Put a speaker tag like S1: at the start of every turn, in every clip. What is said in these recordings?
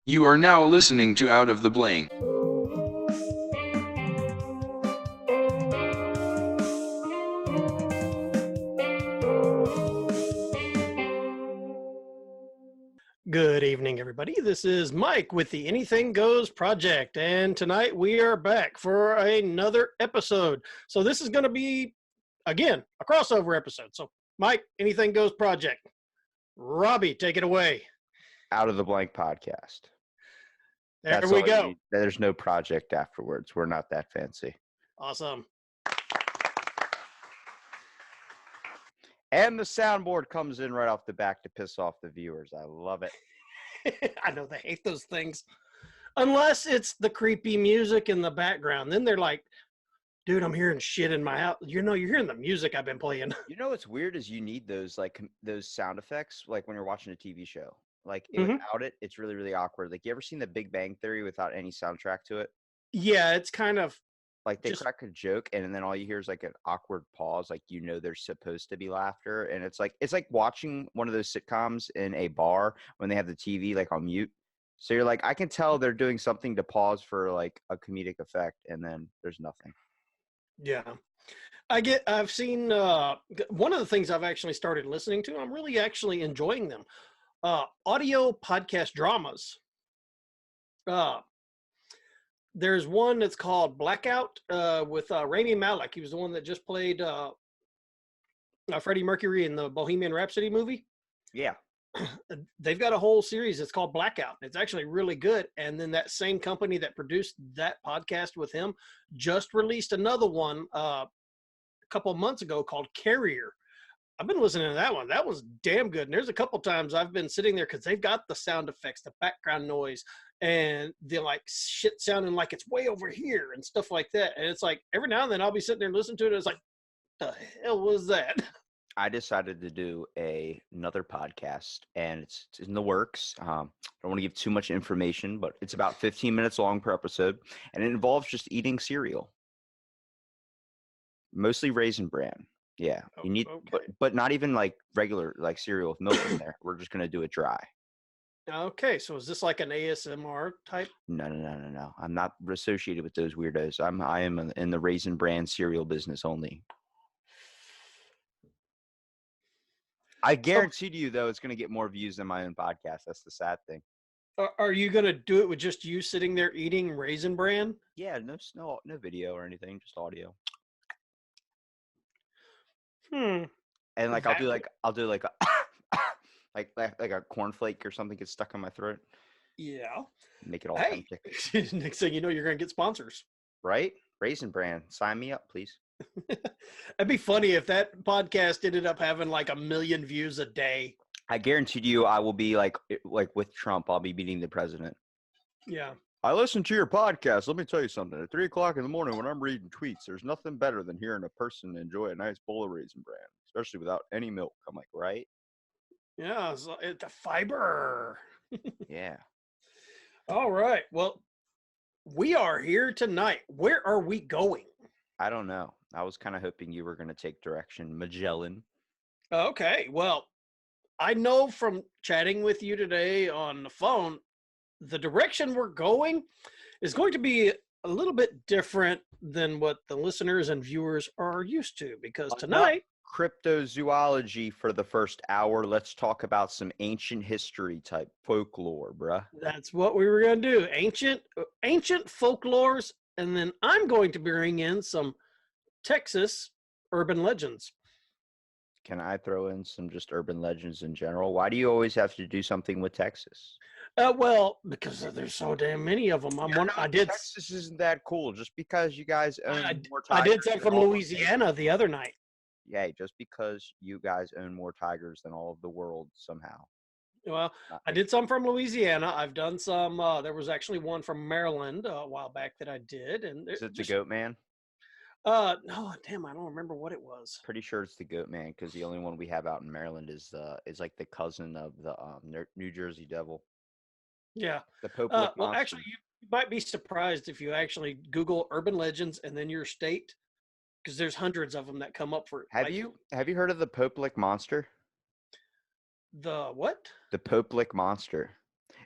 S1: You are now listening to Out of the Blank.
S2: Good evening, everybody. This is Mike with the Anything Goes Project, and tonight we are back for another episode. So this is going to be, again, a crossover episode. So, Mike, Anything Goes Project. Robbie, take it away.
S3: Out of the Blank podcast.
S2: There
S3: That's
S2: we
S3: all
S2: go.
S3: There's no project afterwards. We're not that fancy.
S2: Awesome.
S3: And the soundboard comes in right off the back to piss off the viewers. I love it.
S2: I know they hate those things. Unless it's the creepy music in the background. Then they're like, dude, I'm hearing shit in my house. You know, you're hearing the music I've been playing.
S3: You know what's weird is you need those those sound effects like when you're watching a TV show. Like
S2: Mhm.
S3: without it, it's really, really awkward. Like you ever seen The Big Bang Theory without any soundtrack to it?
S2: Yeah, it's kind of
S3: Like they
S2: Just-
S3: crack a joke and then all you hear is like an awkward pause, like you know there's supposed to be laughter. And it's like watching one of those sitcoms in a bar when they have the TV like on mute. So you're like, I can tell they're doing something to pause for like a comedic effect, and then there's nothing.
S2: Yeah. I've seen one of the things I've actually started listening to. I'm really actually enjoying them. Audio podcast dramas. There's one that's called Blackout with Rami Malek. He was the one that just played Freddie Mercury in the Bohemian Rhapsody movie.
S3: Yeah.
S2: They've got a whole series. It's called Blackout. It's actually really good. And then that same company that produced that podcast with him just released another one a couple of months ago called Carrier. I've been listening to that one. That was damn good. And there's a couple times I've been sitting there because they've got the sound effects, the background noise, and the like shit sounding like it's way over here and stuff like that. And it's like every now and then I'll be sitting there listening to it. And it's like, the hell was that?
S3: I decided to do another podcast, and it's in the works. I don't want to give too much information, but it's about 15 minutes long per episode, and it involves just eating cereal, mostly Raisin Bran. Yeah, you need,
S2: Okay.
S3: but not even like regular like cereal with milk in there. We're just gonna do it dry.
S2: Okay, so is this like an ASMR type?
S3: No. I'm not associated with those weirdos. I am in the Raisin Bran cereal business only. I guarantee to you, though, it's going to get more views than my own podcast. That's the sad thing.
S2: Are you going to do it with just you sitting there eating Raisin Bran?
S3: Yeah, no video or anything, just audio.
S2: And
S3: like I'll do like a like a cornflake or something gets stuck in my throat.
S2: Yeah.
S3: Make it all
S2: Hey,
S3: authentic.
S2: next thing you know, you're going to get sponsors.
S3: Right? Raisin Bran, sign me up, please.
S2: It'd be funny if that podcast ended up having like 1 million views a day.
S3: I guarantee you, I will be like with Trump. I'll be meeting the president.
S2: Yeah.
S3: I listened to your podcast. Let me tell you something. At 3:00 in the morning when I'm reading tweets, there's nothing better than hearing a person enjoy a nice bowl of Raisin Bran, especially without any milk. I'm like, right?
S2: Yeah. So the fiber.
S3: Yeah.
S2: All right. Well, we are here tonight. Where are we going?
S3: I don't know. I was kind of hoping you were going to take direction Magellan.
S2: Okay. Well, I know from chatting with you today on the phone, the direction we're going is going to be a little bit different than what the listeners and viewers are used to, because tonight,
S3: Cryptozoology for the first hour. Let's talk about some ancient history type folklore, bruh.
S2: that's what we were going to do. Ancient folklores, and then I'm going to bring in some Texas urban legends.
S3: Can I throw in some just urban legends in general? Why do you always have to do something with Texas?
S2: Well, because there's so damn many of them.
S3: Texas isn't that cool. Just because you guys own more
S2: I
S3: tigers.
S2: did some from Louisiana the other night.
S3: Yeah, just because you guys own more tigers than all of the world somehow.
S2: Well, I did some from Louisiana. I've done some. There was actually one from Maryland a while back that I did. And
S3: is it the Goat Man?
S2: No, damn, I don't remember what it was.
S3: Pretty sure it's the Goat Man because the only one we have out in Maryland is like the cousin of the New Jersey Devil.
S2: Yeah.
S3: The Pope.
S2: Well, actually, you might be surprised if you actually Google urban legends and then your state, because there's hundreds of them that come up for.
S3: Have you heard of the Pope monster?
S2: The what?
S3: The Pope monster.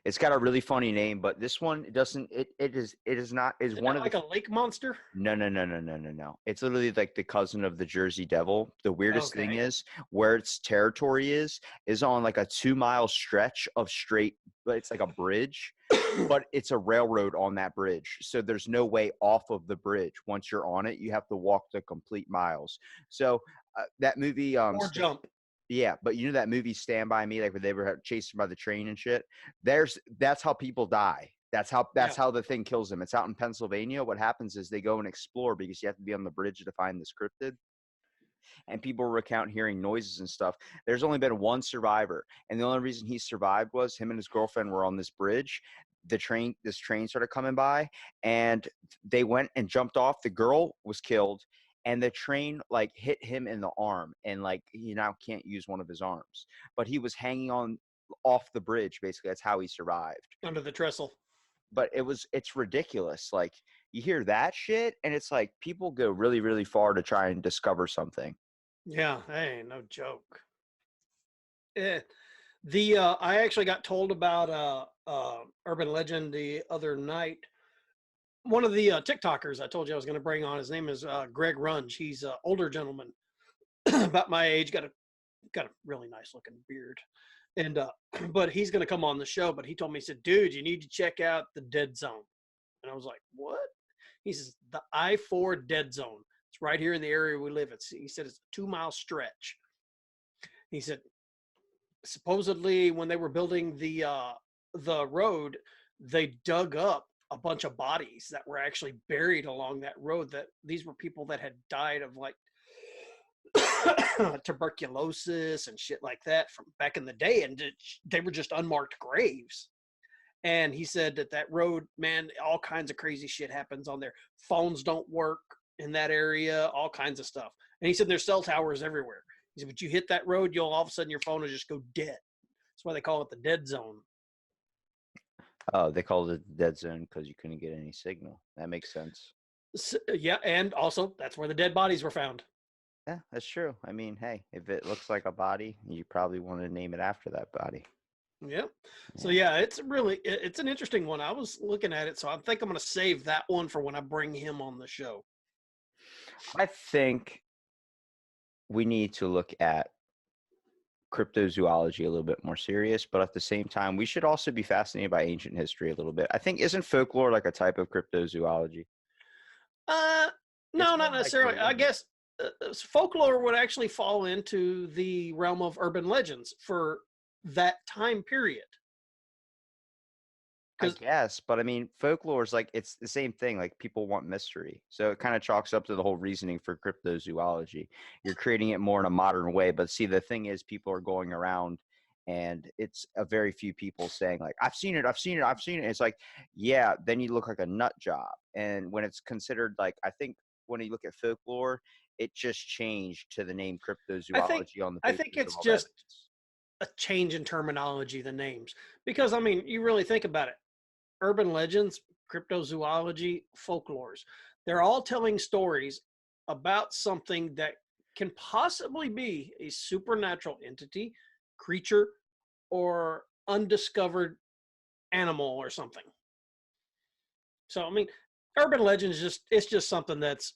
S3: It's got a really funny name, but this one it doesn't. It is not. Is
S2: Isn't
S3: one
S2: that
S3: of the
S2: like a lake monster?
S3: No, no, no, no, no, no, no. It's literally like the cousin of the Jersey Devil. The weirdest thing
S2: Okay.
S3: is where its territory is on like a 2 mile stretch of straight, but it's like a bridge, but it's a railroad on that bridge. So there's no way off of the bridge. Once you're on it, you have to walk the complete miles. So that movie,
S2: Or jump.
S3: yeah, but you know that movie Stand By Me, like where they were chased by the train and shit. That's how people die. That's
S2: Yeah.
S3: how the thing kills them. It's out in Pennsylvania. What happens is they go and explore because you have to be on the bridge to find this cryptid. And people recount hearing noises and stuff. There's only been one survivor, and the only reason he survived was him and his girlfriend were on this bridge. This train started coming by, and they went and jumped off. The girl was killed, and the train like hit him in the arm, and like he now can't use one of his arms. But he was hanging on off the bridge. Basically, that's how he survived.
S2: Under the trestle.
S3: But it's ridiculous. Like you hear that shit, and it's like people go really, really far to try and discover something.
S2: Yeah, that ain't no joke. Eh, I actually got told about urban legend the other night. One of the TikTokers I told you I was going to bring on, his name is Greg Runge. He's an older gentleman, about my age, got a really nice looking beard, and but he's going to come on the show. But he told me, he said, "Dude, you need to check out the Dead Zone." And I was like, "What?" He says, "The I-4 Dead Zone. It's right here in the area we live." He said it's a 2 mile stretch. He said supposedly when they were building the road, they dug up a bunch of bodies that were actually buried along that road. That these were people that had died of like tuberculosis and shit like that from back in the day, and they were just unmarked graves. And he said that road, man, all kinds of crazy shit happens on there. Phones don't work in that area, all kinds of stuff. And he said there's cell towers everywhere. He said, but you hit that road, you'll all of a sudden your phone will just go dead. That's why they call it the dead zone.
S3: Oh, they called it the dead zone because you couldn't get any signal. That makes sense.
S2: So, yeah, and also that's where the dead bodies were found.
S3: Yeah, that's true. I mean, hey, if it looks like a body, you probably want to name it after that body.
S2: Yeah. So
S3: Yeah.
S2: yeah, it's an interesting one. I was looking at it, so I think I'm going to save that one for when I bring him on the show.
S3: I think we need to look at cryptozoology a little bit more serious, but at the same time, we should also be fascinated by ancient history a little bit. I think isn't folklore like a type of cryptozoology?
S2: Uh,
S3: It's
S2: no, not
S3: more like
S2: necessarily. I
S3: religion.
S2: guess folklore would actually fall into the realm of urban legends for that time period.
S3: I
S2: Because
S3: guess, but I mean, folklore is like it's the same thing. Like people want mystery, so it kind of chalks up to the whole reasoning for cryptozoology. You're creating it more in a modern way, but see, the thing is, people are going around, and it's a very few people saying like, "I've seen it, I've seen it, I've seen it." It's like, yeah, then you look like a nut job. And when it's considered like, I think when you look at folklore, it just changed to the name
S2: I think
S3: cryptozoology on the
S2: I think
S3: basis of
S2: it's
S3: all the
S2: just
S3: evidence.
S2: a change in terminology, the names. Because I mean, you really think about it. Urban legends, cryptozoology, folklores. They're all telling stories about something that can possibly be a supernatural entity, creature, or undiscovered animal or something. So I mean, urban legends it's just something that's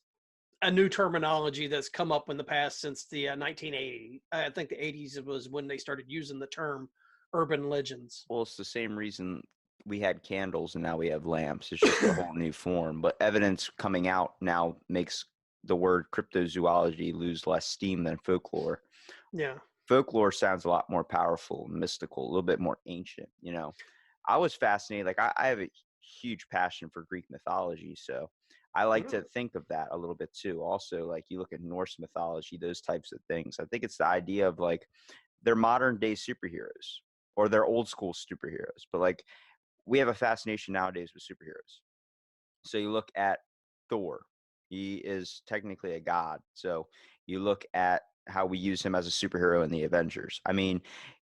S2: a new terminology that's come up in the past since the 1980s. I think the 80s was when they started using the term urban legends.
S3: Well, it's the same reason we had candles and now we have lamps. It's just a whole new form. But evidence coming out now makes the word cryptozoology lose less steam than folklore.
S2: Yeah.
S3: Folklore sounds a lot more powerful, mystical, a little bit more ancient. I was fascinated. Like I have a huge passion for Greek mythology, so I like to
S2: Mm.
S3: think of that a little bit too. Also, like you look at Norse mythology, those types of things. I think it's the idea of like they're modern day superheroes or they're old school superheroes. But like we have a fascination nowadays with superheroes. So you look at Thor, he is technically a god. So you look at how we use him as a superhero in the Avengers. I mean,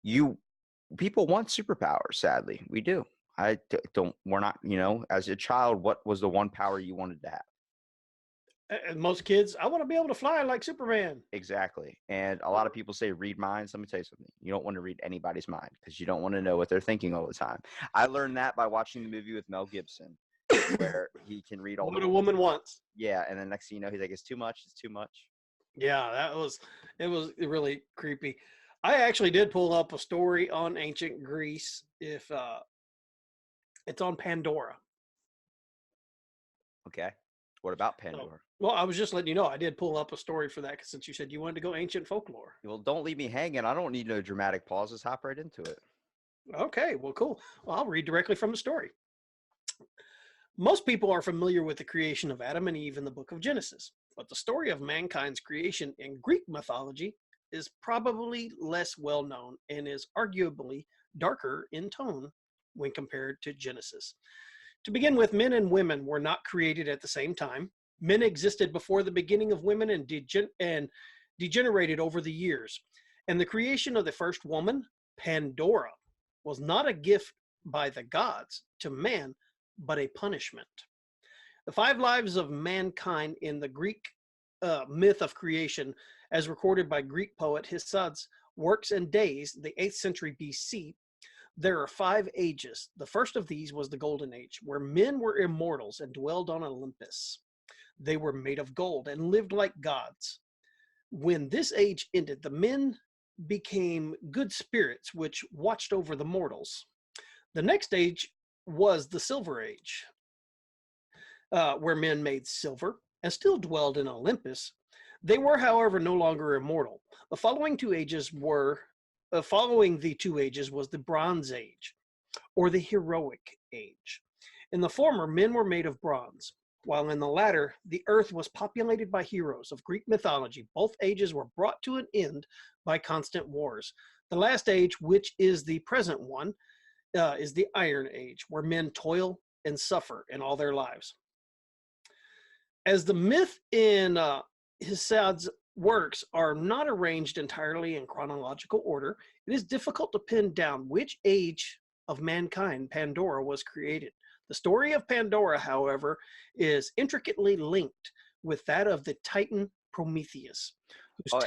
S3: you people want superpowers, sadly. We do. Don't, we're not, as a child, what was the one power you wanted to have?
S2: And most kids, I want to be able to fly like Superman.
S3: Exactly. And a lot of people say read minds. Let me tell you something. You don't want to read anybody's mind because you don't want to know what they're thinking all the time. I learned that by watching the movie with Mel Gibson, where he can read all the
S2: What a woman wants.
S3: yeah, and then next thing you know, he's like, it's too much, it's too much.
S2: Yeah, it was really creepy. I actually did pull up a story on ancient Greece. If it's on Pandora.
S3: Okay. What about
S2: So,
S3: Pandora?
S2: well, I was just letting you know I did pull up a story for that since you said you wanted to go ancient folklore.
S3: Well, don't leave me hanging. I don't need no dramatic pauses. Hop right into it.
S2: Okay, well, cool. Well, I'll read directly from the story. Most people are familiar with the creation of Adam and Eve in the book of Genesis, but the story of mankind's creation in Greek mythology is probably less well known and is arguably darker in tone when compared to Genesis. To begin with, men and women were not created at the same time. Men existed before the beginning of women and degenerated over the years. And the creation of the first woman, Pandora, was not a gift by the gods to man, but a punishment. The five lives of mankind in the Greek myth of creation, as recorded by Greek poet Hesiod's Works and Days, the 8th century BC, there are 5 ages. The first of these was the Golden Age, where men were immortals and dwelled on Olympus. They were made of gold and lived like gods. When this age ended, the men became good spirits which watched over the mortals. The next age was the Silver Age, where men made silver and still dwelled in Olympus. They were, however, no longer immortal. The following two ages were, following the 2 ages was the Bronze Age, or the Heroic Age. In the former, men were made of bronze, while in the latter, the earth was populated by heroes of Greek mythology. Both ages were brought to an end by constant wars. The last age, which is the present one, is the Iron Age, where men toil and suffer in all their lives. As the myth in Hesiod's works are not arranged entirely in chronological order, it is difficult to pin down which age of mankind Pandora was created. The story of Pandora, however, is intricately linked with that of the Titan Prometheus.
S3: Oh,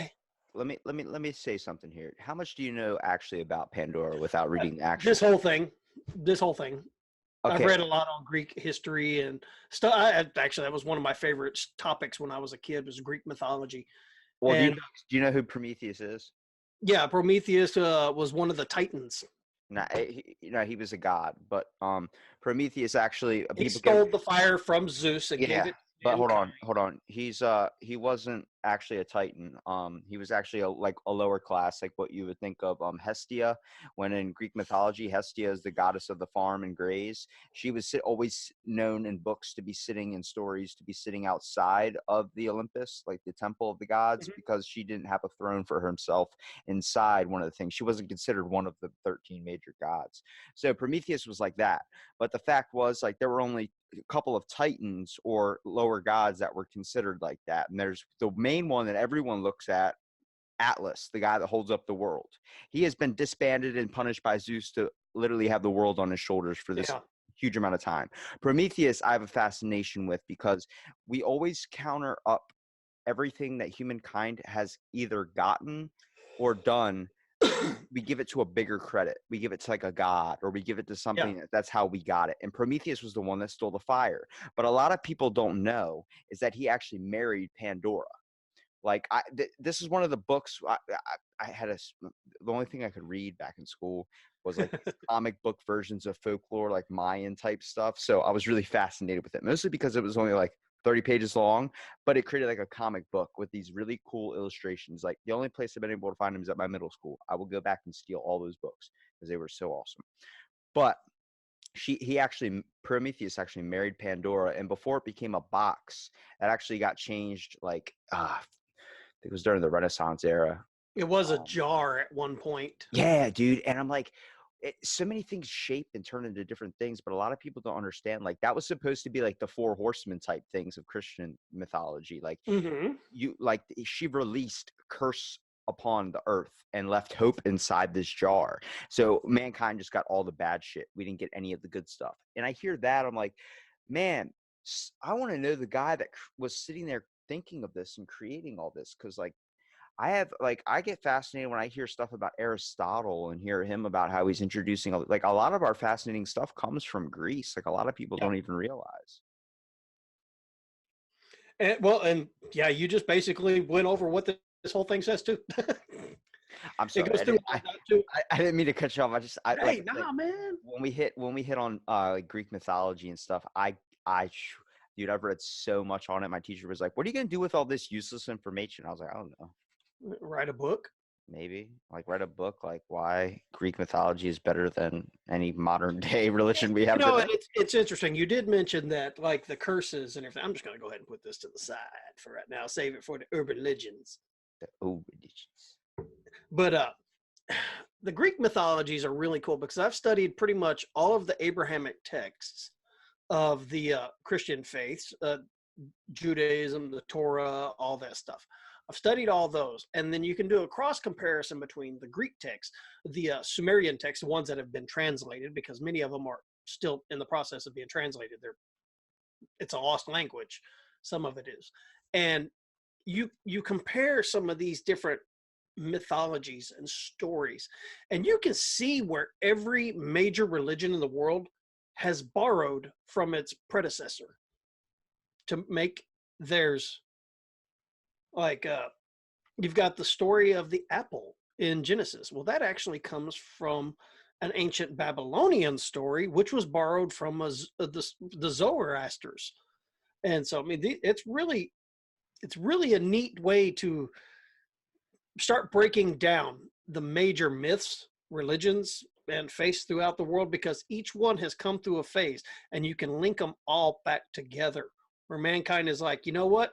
S3: let me say something here. How much do you know actually about Pandora without reading the actual?
S2: This whole thing, this whole thing. I've
S3: Okay.
S2: read a lot on Greek history and stuff. Actually, that was one of my favorite topics when I was a kid, was Greek mythology.
S3: Well,
S2: And
S3: do you know who Prometheus is?
S2: yeah, Prometheus was one of the Titans.
S3: Nah, he was a god, but Prometheus actually
S2: He
S3: people give
S2: stole the fire from Zeus and gave
S3: yeah.
S2: it to
S3: But
S2: mankind.
S3: hold on. He wasn't actually a Titan. He was actually a lower class, like what you would think of Hestia. When in Greek mythology, Hestia is the goddess of the farm and graze. She was always known in books to be sitting in stories to be sitting outside of the Olympus, like the temple of the gods,
S2: Mhm.
S3: because she didn't have a throne for herself inside one of the things. She wasn't considered one of the 13 major gods. So Prometheus was like that. But the fact was, like, there were only a couple of titans or lower gods that were considered like that. And there's the main one that everyone looks at, Atlas, the guy that holds up the world. He has been disbanded and punished by Zeus to literally have the world on his shoulders for this
S2: Yeah.
S3: huge amount of time. Prometheus, I have a fascination with because we always counter up everything that humankind has either gotten or done. We give it to a bigger credit. We give it to like a god, or we give it to something that's how we got it. And Prometheus was the one that stole the fire. But a lot of people don't know is that he actually married Pandora. Like this is one of the books I had the only thing I could read back in school was like comic book versions of folklore, like Mayan type stuff. So I was really fascinated with it, mostly because it was only like 30 pages long, but it created like a comic book with these really cool illustrations. Like the only place I've been able to find them is at my middle school. I will go back and steal all those books because they were so awesome. But Prometheus actually married Pandora, and before it became a box, it actually got changed. Like I think it was during the Renaissance era.
S2: It was a jar at one point.
S3: Yeah, dude. And I'm like, so many things shape and turn into different things, but a lot of people don't understand. Like that was supposed to be like the 4 horsemen type things of Christian mythology. Like
S2: Mm-hmm.
S3: she released curse upon the earth and left hope inside this jar. So mankind just got all the bad shit. We didn't get any of the good stuff. And I hear that, I'm like, man, I want to know the guy that was sitting there thinking of this and creating all this, because like I get fascinated when I hear stuff about Aristotle and hear him about how he's introducing like a lot of our fascinating stuff comes from Greece. Like a lot of people
S2: Yeah.
S3: don't even realize.
S2: And yeah, you just basically went over what this whole thing says too.
S3: I'm
S2: It
S3: sorry,
S2: goes through all that too.
S3: I didn't mean to cut you off. I
S2: Hey,
S3: like I said,
S2: nah, man.
S3: when we hit on like Greek mythology and stuff. Dude, I've read so much on it. My teacher was like, "What are you gonna do with all this useless information?" I was like, "I don't know.
S2: Write a book.
S3: Maybe like write a book like why Greek mythology is better than any modern day religion we have
S2: And
S3: today."
S2: it's interesting. You did mention that, like the curses and everything. I'm just going to go ahead and put this to the side for right now. Save it for the urban legends.
S3: Oh, religions.
S2: But the Greek mythologies are really cool because I've studied pretty much all of the Abrahamic texts of the Christian faiths, Judaism, the Torah, all that stuff. I've studied all those, and then you can do a cross comparison between the Greek text, the Sumerian text, the ones that have been translated, because many of them are still in the process of being translated. It's a lost language, some of it is, and you compare some of these different mythologies and stories, and you can see where every major religion in the world has borrowed from its predecessor to make theirs. Like you've got the story of the apple in Genesis. Well, that actually comes from an ancient Babylonian story, which was borrowed from the Zoroasters. And so, I mean, it's really a neat way to start breaking down the major myths, religions, and faiths throughout the world, because each one has come through a phase, and you can link them all back together. Where mankind is like, you know what?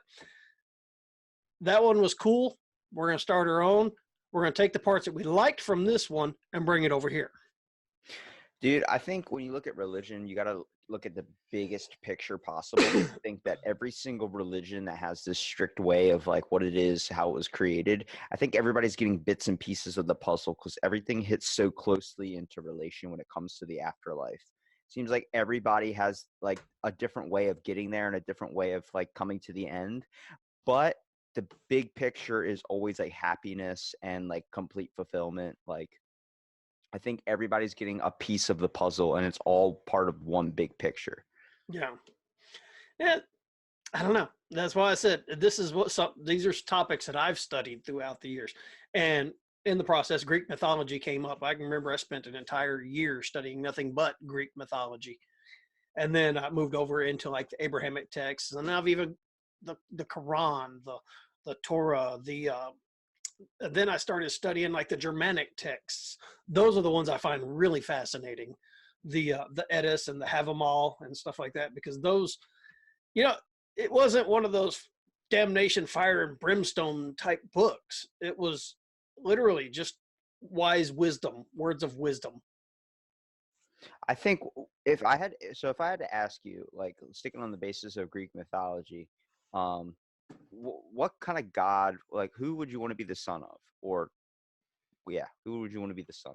S2: That one was cool. We're going to start our own. We're going to take the parts that we liked from this one and bring it over here.
S3: Dude, I think when you look at religion, you got to look at the biggest picture possible. I think that every single religion that has this strict way of like what it is, how it was created, I think everybody's getting bits and pieces of the puzzle because everything hits so closely into relation when it comes to the afterlife. Seems like everybody has like a different way of getting there and a different way of like coming to the end. But the big picture is always like happiness and like complete fulfillment. Like I think everybody's getting a piece of the puzzle and it's all part of one big picture.
S2: Yeah. Yeah. I don't know. That's why I said these are topics that I've studied throughout the years. And in the process, Greek mythology came up. I can remember I spent an entire year studying nothing but Greek mythology. And then I moved over into like the Abrahamic texts. And now I've even the Quran, the Torah, then I started studying like the Germanic texts. Those are the ones I find really fascinating. The Eddas and the Havamal and stuff like that, because those, you know, it wasn't one of those damnation, fire and brimstone type books. It was literally just wise wisdom, words of wisdom.
S3: I think if I had to ask you, like sticking on the basis of Greek mythology, um, what kind of god, like who would you want to be the son of? Or yeah, who would you want to be the son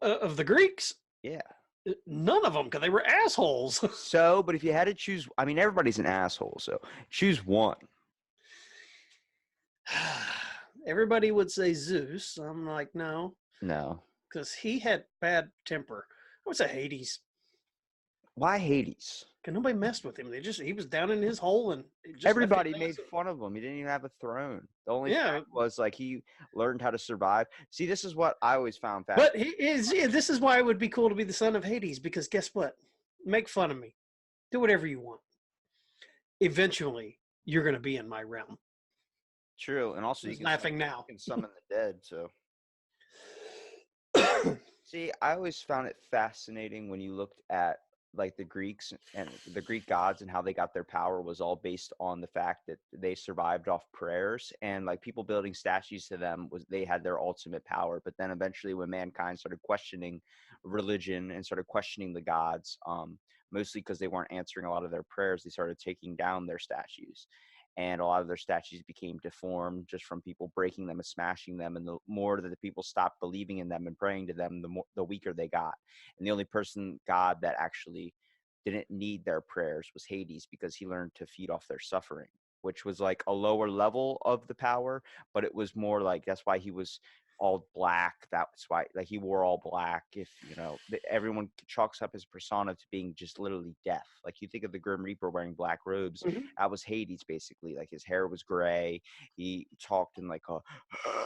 S3: of?
S2: Of the Greeks,
S3: Yeah.
S2: none of them, because they were assholes.
S3: So, but if you had to choose, I mean, everybody's an asshole. So choose one.
S2: Everybody would say Zeus. I'm like, no,
S3: No.
S2: because he had bad temper. I would say Hades.
S3: Why Hades?
S2: Because nobody messed with him. He was down in his hole, and it just left
S3: Everybody
S2: him
S3: made
S2: massive.
S3: fun of him. He didn't even have a throne. The only
S2: Yeah,
S3: fact was like he learned how to survive. See, this is what I always found
S2: but
S3: fascinating.
S2: this is why it would be cool to be the son of Hades, because guess what? Make fun of me. Do whatever you want. Eventually, you're going to be in my realm.
S3: True, and also
S2: He's laughing now.
S3: you can summon the dead. So see, I always found it fascinating when you looked at like the Greeks and the Greek gods and how they got their power was all based on the fact that they survived off prayers, and like people building statues to them was they had their ultimate power. But then eventually when mankind started questioning religion and started questioning the gods, mostly because they weren't answering a lot of their prayers, they started taking down their statues. And a lot of their statues became deformed just from people breaking them and smashing them. And the more that the people stopped believing in them and praying to them, the weaker they got. And the only god that actually didn't need their prayers was Hades, because he learned to feed off their suffering, which was like a lower level of the power, but it was more like that's why he was all black. That's why like he wore all black. If everyone chalks up his persona to being just literally death. Like you think of the Grim Reaper wearing black robes,
S2: Mhm.
S3: that was Hades basically. Like his hair was gray. He talked in like a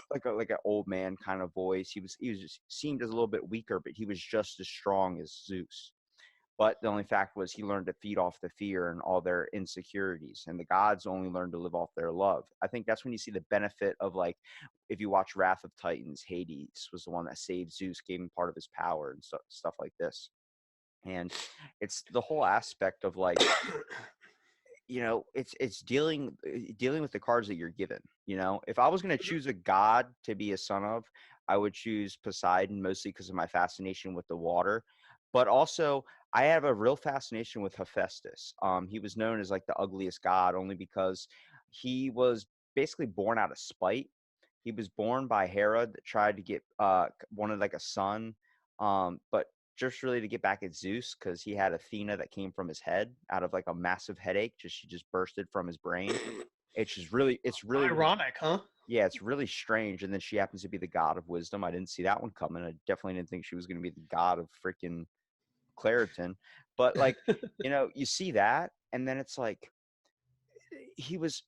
S3: like an old man kind of voice. He was just seemed as a little bit weaker, but he was just as strong as Zeus. But the only fact was he learned to feed off the fear and all their insecurities. And the gods only learned to live off their love. I think that's when you see the benefit of like, if you watch Wrath of Titans, Hades was the one that saved Zeus, gave him part of his power and stuff like this. And it's the whole aspect of like, it's dealing with the cards that you're given. If I was going to choose a god to be a son of, I would choose Poseidon, mostly because of my fascination with the water, but also I have a real fascination with Hephaestus. He was known as like the ugliest god only because he was basically born out of spite. He was born by Hera that tried to get wanted like a son, but just really to get back at Zeus because he had Athena that came from his head out of like a massive headache. She just bursted from his brain. It's really
S2: Ironic, huh?
S3: yeah, it's really strange. And then she happens to be the god of wisdom. I didn't see that one coming. I definitely didn't think she was going to be the god of freaking Claritin. But like, you see that, and then it's like he was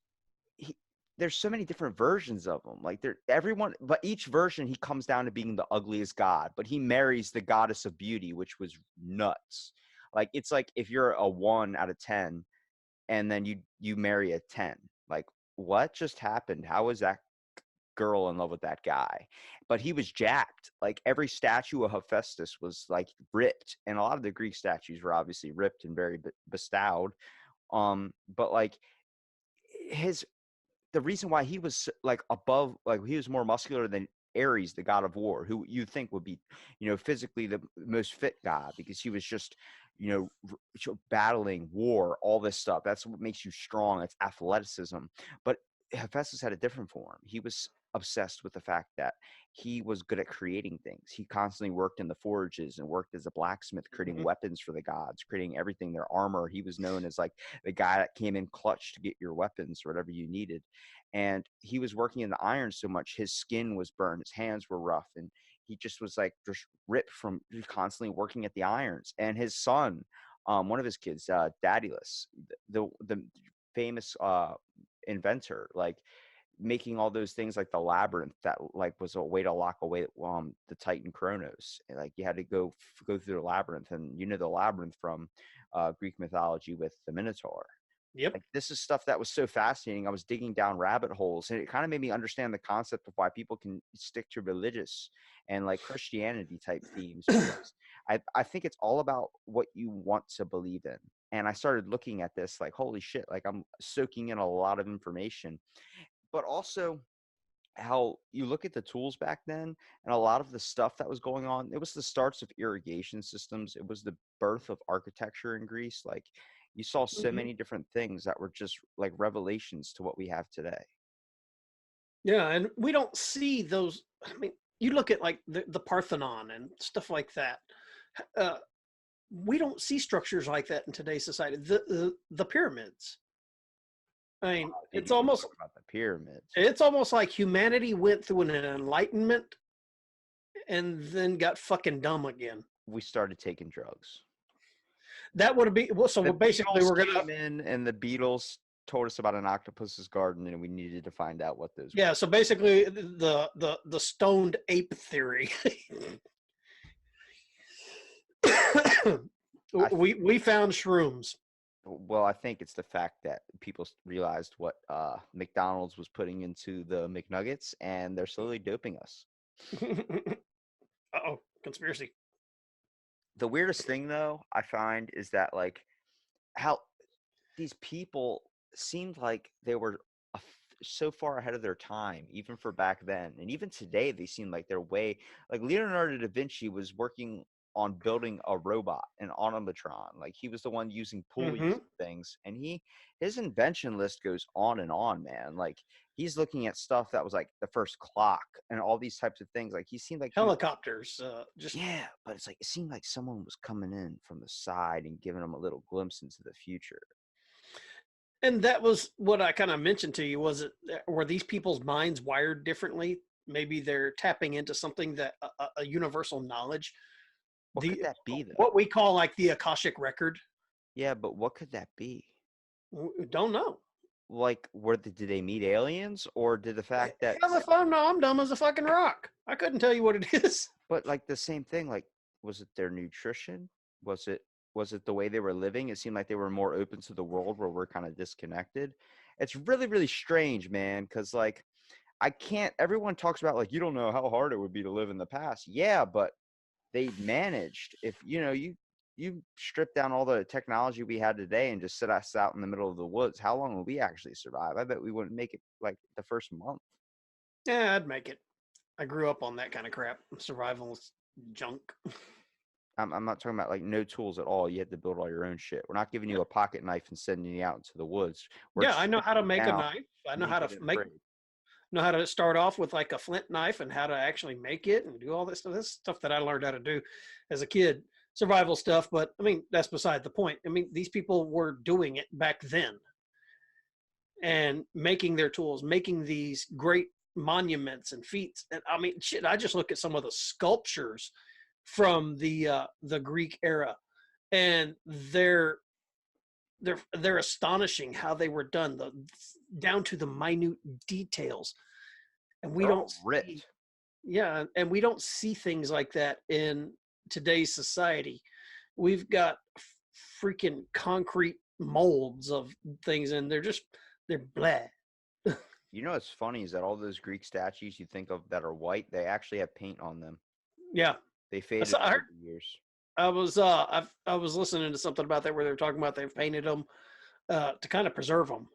S3: he there's so many different versions of him. Like everyone, but each version he comes down to being the ugliest god, but he marries the goddess of beauty, which was nuts. Like it's like if you're a 1 out of 10 and then you marry a 10. Like what just happened? How is that girl in love with that guy? But he was jacked. Like every statue of Hephaestus was like ripped, and a lot of the Greek statues were obviously ripped and very bestowed. But like his the reason why he was like above, like he was more muscular than Ares, the god of war, who you think would be, physically the most fit god because he was just, battling war, all this stuff. That's what makes you strong. It's athleticism. But Hephaestus had a different form. He was obsessed with the fact that he was good at creating things. He constantly worked in the forges and worked as a blacksmith, creating
S2: Mhm.
S3: weapons for the gods, creating everything, their armor. He was known as like the guy that came in clutch to get your weapons or whatever you needed. And he was working in the iron so much, his skin was burned, his hands were rough, and he just was like just ripped from constantly working at the irons. And his son, one of his kids, Daedalus, the famous inventor, like making all those things like the labyrinth that like was a way to lock away the Titan Kronos. And, like you had to go through the labyrinth, and the labyrinth from Greek mythology with the Minotaur.
S2: Yep.
S3: Like this is stuff that was so fascinating. I was digging down rabbit holes, and it kind of made me understand the concept of why people can stick to religious and like Christianity type themes, because I think it's all about what you want to believe in. And I started looking at this like, holy shit, like I'm soaking in a lot of information. But also how you look at the tools back then and a lot of the stuff that was going on, it was the starts of irrigation systems, it was the birth of architecture in Greece. Like you saw so
S2: Mhm.
S3: many different things that were just like revelations to what we have today.
S2: Yeah, and we don't see those. I mean, you look at like the Parthenon and stuff like that. Uh, we don't see structures like that in today's society. The pyramids. I mean,
S3: I didn't even talk about the pyramids.
S2: it's almost like humanity went through an enlightenment and then got fucking dumb again.
S3: We started taking drugs.
S2: That would be well. So
S3: The
S2: basically,
S3: Beatles
S2: we're gonna
S3: came in, and the Beatles told us about an octopus's garden, and we needed to find out what those
S2: yeah.
S3: were.
S2: So basically, the stoned ape theory.
S3: I
S2: we found shrooms.
S3: Well, I think it's the fact that people realized what McDonald's was putting into the McNuggets, and they're slowly doping us.
S2: Oh, conspiracy.
S3: The weirdest thing, though, I find is that like how these people seemed like they were so far ahead of their time, even for back then, and even today, they seem like they're way like Leonardo da Vinci was working on building a robot, an automatron. Like he was the one using pulleys
S2: Mm-hmm.
S3: and things. And his invention list goes on, man. Like he's looking at stuff that was like the first clock and all these types of things. Like he seemed like he was,
S2: Helicopters, just
S3: yeah, but it's like it seemed like someone was coming in from the side and giving him a little glimpse into the future.
S2: and that was what I kind of mentioned to you. Was it were these people's minds wired differently? Maybe they're tapping into something that a universal knowledge,
S3: What could
S2: the
S3: that be though?
S2: what we call like the Akashic record.
S3: Yeah, but what could that be?
S2: Don't know.
S3: Like, did they meet aliens, or did the fact that,
S2: Hell if I know, I'm dumb as a fucking rock. I couldn't tell you what it is.
S3: but like the same thing, like, was it their nutrition? Was it was it the way they were living? It seemed like they were more open to the world where we're kind of disconnected. It's really, really strange, man, because like I can't everyone talks about like you don't know how hard it would be to live in the past. Yeah, but they managed. If you strip down all the technology we had today and just sit us out in the middle of the woods, how long would we actually survive? I bet we wouldn't make it like the first month.
S2: Yeah, I'd make it. I grew up on that kind of crap. Survival junk.
S3: I'm not talking about like no tools at all. You had to build all your own shit. We're not giving you a pocket knife and sending you out into the woods. We're
S2: Yeah, I know how to
S3: stripping you
S2: make a
S3: down,
S2: knife. I know how to
S3: naked and
S2: make
S3: afraid.
S2: know how to start off with like a flint knife and how to actually make it and do all this stuff. This stuff that I learned how to do as a kid, survival stuff. But I mean, that's beside the point. I mean, these people were doing it back then and making their tools, making these great monuments and feats. And I mean, shit, I just look at some of the sculptures from the Greek era, and they're astonishing how they were done, the down to the minute details. And we
S3: They're
S2: don't
S3: all
S2: see,
S3: ripped.
S2: yeah, and we don't see things like that in today's society. We've got freaking concrete molds of things, and they're blah.
S3: You know what's funny is that all those Greek statues you think of that are white, they actually have paint on them.
S2: Yeah,
S3: They
S2: I,
S3: faded
S2: saw, I
S3: over
S2: heard.
S3: the years.
S2: I was listening to something about that where they were talking about they've painted them to kind of preserve them.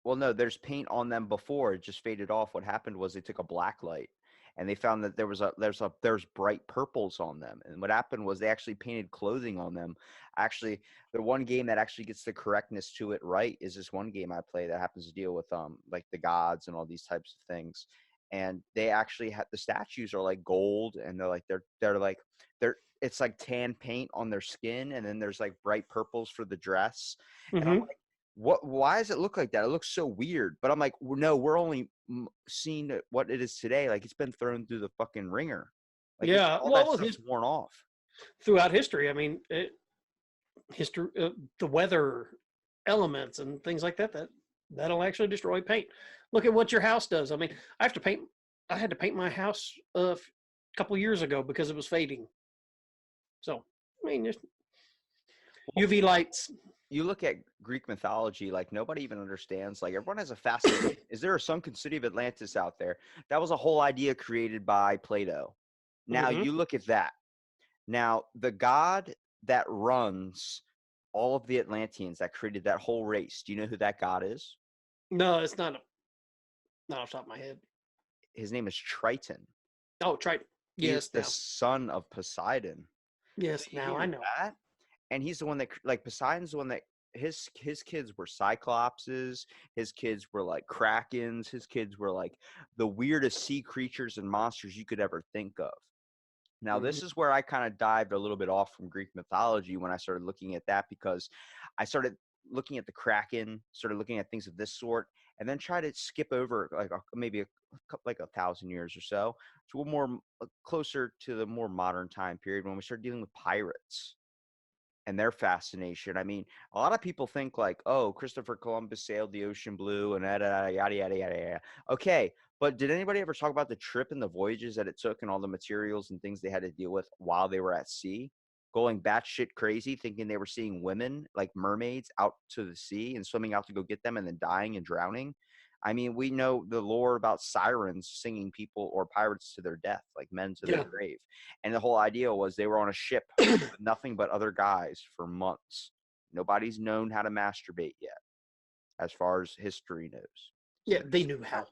S3: Well, no, there's paint on them before. It just faded off. What happened was they took a black light and they found that there's bright purples on them. And what happened was they actually painted clothing on them. Actually, the one game that actually gets the correctness to it right is this one game I play that happens to deal with like the gods and all these types of things. And they actually had the statues are like gold and they're it's like tan paint on their skin and then there's like bright purples for the dress. And I'm
S2: Mm-hmm.
S3: why does it look like that? It looks so weird. But I'm like, no, we're only seeing what it is today. Like it's been thrown through the fucking ringer. Like
S2: Yeah,
S3: all that
S2: well,
S3: stuff's worn off.
S2: throughout history, I mean, history, the weather elements and things like that that'll actually destroy paint. Look at what your house does. I mean, I had to paint my house a couple years ago because it was fading. So I mean, just
S3: Well,
S2: UV lights.
S3: you look at Greek mythology, like nobody even understands. Like everyone has a fascination. Is there a sunken city of Atlantis out there? That was a whole idea created by Plato. Now
S2: Hmm.
S3: you look at that. Now the god that runs all of the Atlanteans that created that whole race. Do you know who that god is?
S2: No, it's not off the top of my head.
S3: His name is Triton.
S2: Oh, try.
S3: He's
S2: Yes,
S3: the
S2: now.
S3: son of Poseidon. So
S2: Yes,
S3: you
S2: now I
S3: hear
S2: know.
S3: that, and he's the one that like Poseidon's the one that his kids were cyclopses, his kids were like krakens, his kids were like the weirdest sea creatures and monsters you could ever think of. Now,
S2: Hmm.
S3: this is where I kind of dived a little bit off from Greek mythology when I started looking at that because I started looking at the Kraken, started looking at things of this sort, and then try to skip over like like 1,000 years or so to a more closer to the more modern time period when we started dealing with pirates and their fascination. I mean, a lot of people think like, oh, Christopher Columbus sailed the ocean blue and yada yada yada yada yada. Okay, but did anybody ever talk about the trip and the voyages that it took and all the materials and things they had to deal with while they were at sea? Going batshit crazy, thinking they were seeing women like mermaids out to the sea and swimming out to go get them and then dying and drowning. I mean, we know the lore about sirens singing people or pirates to their death, like men to their
S2: Yeah,
S3: grave. And the whole idea was they were on a ship with nothing but other guys for months. Nobody's known how to masturbate yet, as far as history knows. So
S2: yeah,
S3: they're
S2: they
S3: just
S2: knew how.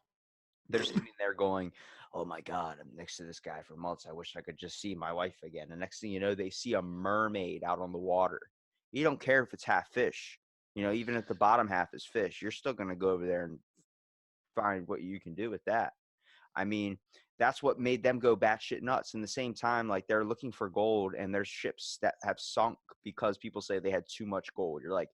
S3: They're sitting there going, "Oh my God, I'm next to this guy for months. I wish I could just see my wife again." And next thing you know, they see a mermaid out on the water. You don't care if it's half fish. Even if the bottom half is fish, you're still going to go over there and find what you can do with that. I mean, that's what made them go batshit nuts. In the same time, like they're looking for gold and there's ships that have sunk because people say they had too much gold. You're like,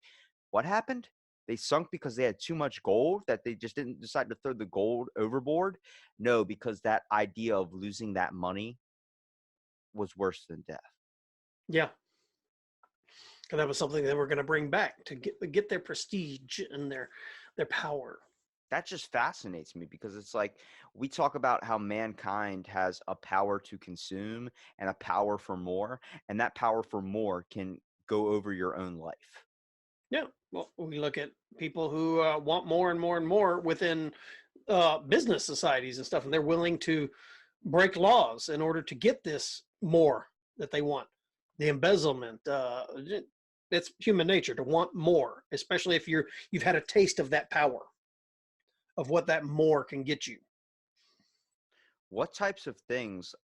S3: what happened? They sunk because they had too much gold, that they just didn't decide to throw the gold overboard? No, because that idea of losing that money was worse than death.
S2: Yeah. And that was something they were going to bring back to get their prestige and their power.
S3: That just fascinates me because it's like we talk about how mankind has a power to consume and a power for more, and that power for more can go over your own life.
S2: Yeah. Well, we look at people who want more and more and more within business societies and stuff, and they're willing to break laws in order to get this more that they want. The embezzlement. It's human nature to want more, especially if you've had a taste of that power, of what that more can get you.
S3: What types of things,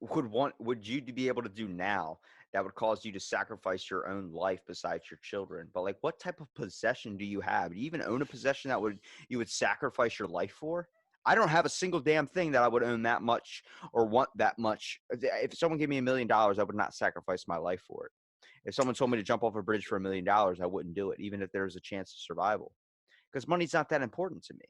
S3: would you be able to do now that would cause you to sacrifice your own life besides your children? But like, what type of possession do you have? Do you even own a possession that you would sacrifice your life for? I don't have a single damn thing that I would own that much or want that much. If someone gave me $1 million, I would not sacrifice my life for it. If someone told me to jump off a bridge for $1 million, I wouldn't do it, even if there was a chance of survival, because money's not that important to me.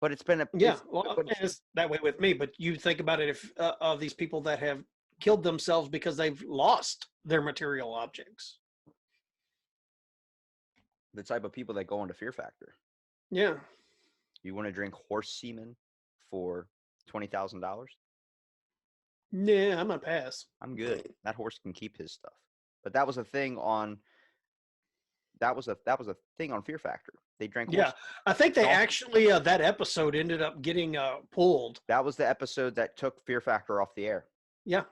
S3: But it's been
S2: Yeah, well, it's that way with me. But you think about it, if of these people that have killed themselves because they've lost their material objects.
S3: the type of people that go into Fear Factor.
S2: Yeah.
S3: You want to drink horse semen for $20,000?
S2: Yeah, I'm gonna pass.
S3: I'm good. That horse can keep his stuff. But that was a thing on Fear Factor. They drank horse.
S2: Yeah, I think they
S3: Awesome.
S2: actually that episode ended up getting pulled.
S3: That was the episode that took Fear Factor off the air.
S2: Yeah.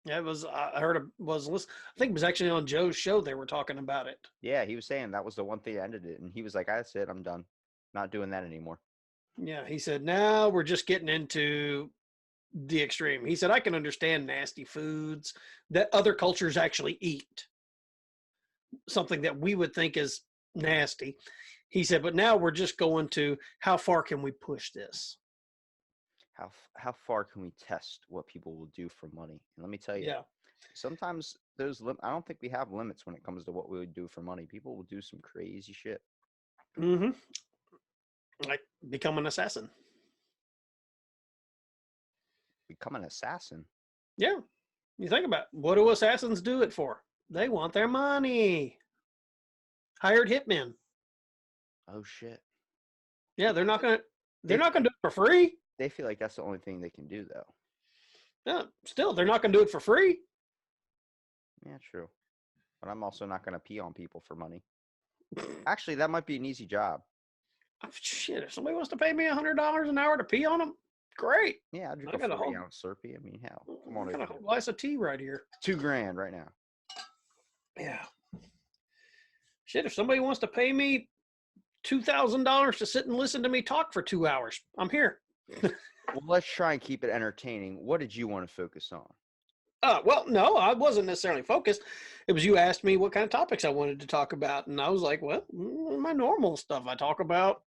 S2: Yeah, it was. I heard it was. I think it was actually on Joe's show. They were talking about it.
S3: Yeah, he was saying that was the one thing that ended it, and he was like, "That's it. I'm done. Not doing that anymore."
S2: Yeah, he said, now we're just getting into the extreme. He said, I can understand nasty foods that other cultures actually eat, something that we would think is nasty. He said, but now we're just going to how far can we push this?
S3: How far can we test what people will do for money? And let me tell you,
S2: Yeah.
S3: sometimes I don't think we have limits when it comes to what we would do for money. People will do some crazy shit.
S2: Mm-hmm. Like become an assassin.
S3: Become an assassin.
S2: Yeah. You think about it. What do assassins do it for? They want their money. Hired hitmen.
S3: Oh shit.
S2: Yeah, they're not gonna do it for free.
S3: They feel like that's the only thing they can do, though.
S2: No, still, they're not gonna do it for free.
S3: Yeah, true. But I'm also not going to pee on people for money. Actually, that might be an easy job.
S2: Shit, if somebody wants to pay me $100 an hour to pee on them, great.
S3: Yeah, I'll drink
S2: I
S3: a
S2: got a
S3: 40-ounce Slurpee. I mean, hell, come on
S2: I got
S3: over
S2: a
S3: here.
S2: glass of tea right here.
S3: $2,000 right now.
S2: Yeah. Shit, if somebody wants to pay me $2,000 to sit and listen to me talk for 2 hours, I'm here.
S3: Well, let's try and keep it entertaining. What did you want to focus on?
S2: Well, no, I wasn't necessarily focused. It was you asked me what kind of topics I wanted to talk about, and I was like, well, my normal stuff I talk about.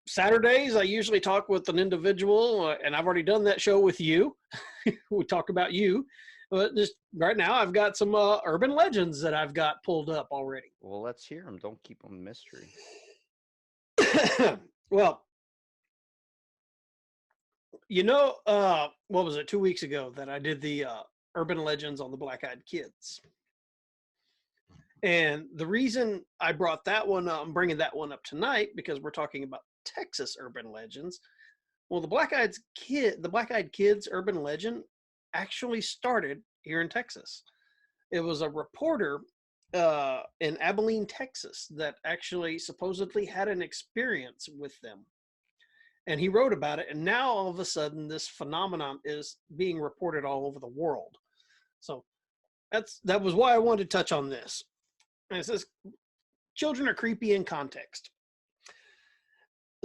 S2: Saturdays, I usually talk with an individual, and I've already done that show with you. We talked about you. But just right now, I've got some urban legends that I've got pulled up already.
S3: Well, let's hear them. Don't keep them a mystery.
S2: Well, what was it, 2 weeks ago that I did the urban legends on the Black-Eyed Kids. And the reason I brought that one up, I'm bringing that one up tonight because we're talking about Texas urban legends. Well, the Black-Eyed Kids urban legend actually started here in Texas. It was a reporter in Abilene, Texas, that actually supposedly had an experience with them. And he wrote about it, and now all of a sudden this phenomenon is being reported all over the world. So that was why I wanted to touch on this. And it says, children are creepy in context.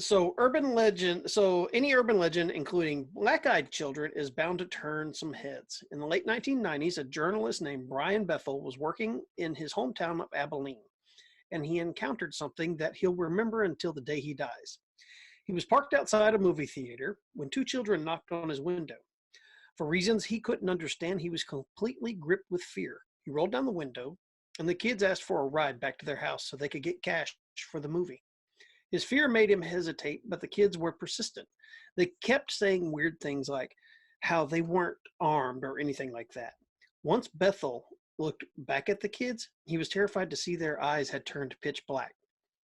S2: So urban legend. So any urban legend, including black-eyed children, is bound to turn some heads. In the late 1990s, a journalist named Brian Bethel was working in his hometown of Abilene, and he encountered something that he'll remember until the day he dies. He was parked outside a movie theater when two children knocked on his window. For reasons he couldn't understand, he was completely gripped with fear. He rolled down the window, and the kids asked for a ride back to their house so they could get cash for the movie. His fear made him hesitate, but the kids were persistent. They kept saying weird things like how they weren't armed or anything like that. Once Bethel looked back at the kids, he was terrified to see their eyes had turned pitch black.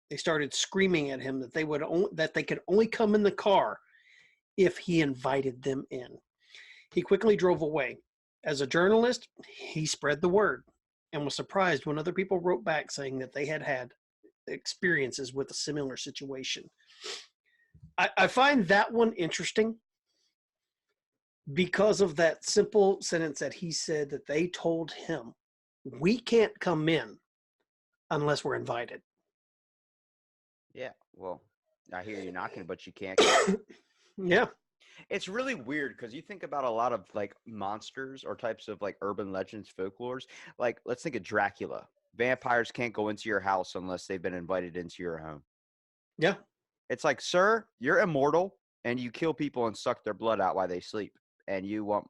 S2: They started screaming at him that that they could only come in the car if he invited them in. He quickly drove away. As a journalist, he spread the word and was surprised when other people wrote back saying that they had had experiences with a similar situation. I find that one interesting because of that simple sentence that he said that they told him, we can't come in unless we're invited.
S3: Yeah, well, I hear you knocking, but you can't.
S2: Yeah.
S3: It's really weird because you think about a lot of like monsters or types of like urban legends, folklores. Like, let's think of Dracula. Vampires can't go into your house unless they've been invited into your home.
S2: Yeah.
S3: It's like, sir, you're immortal and you kill people and suck their blood out while they sleep. And you want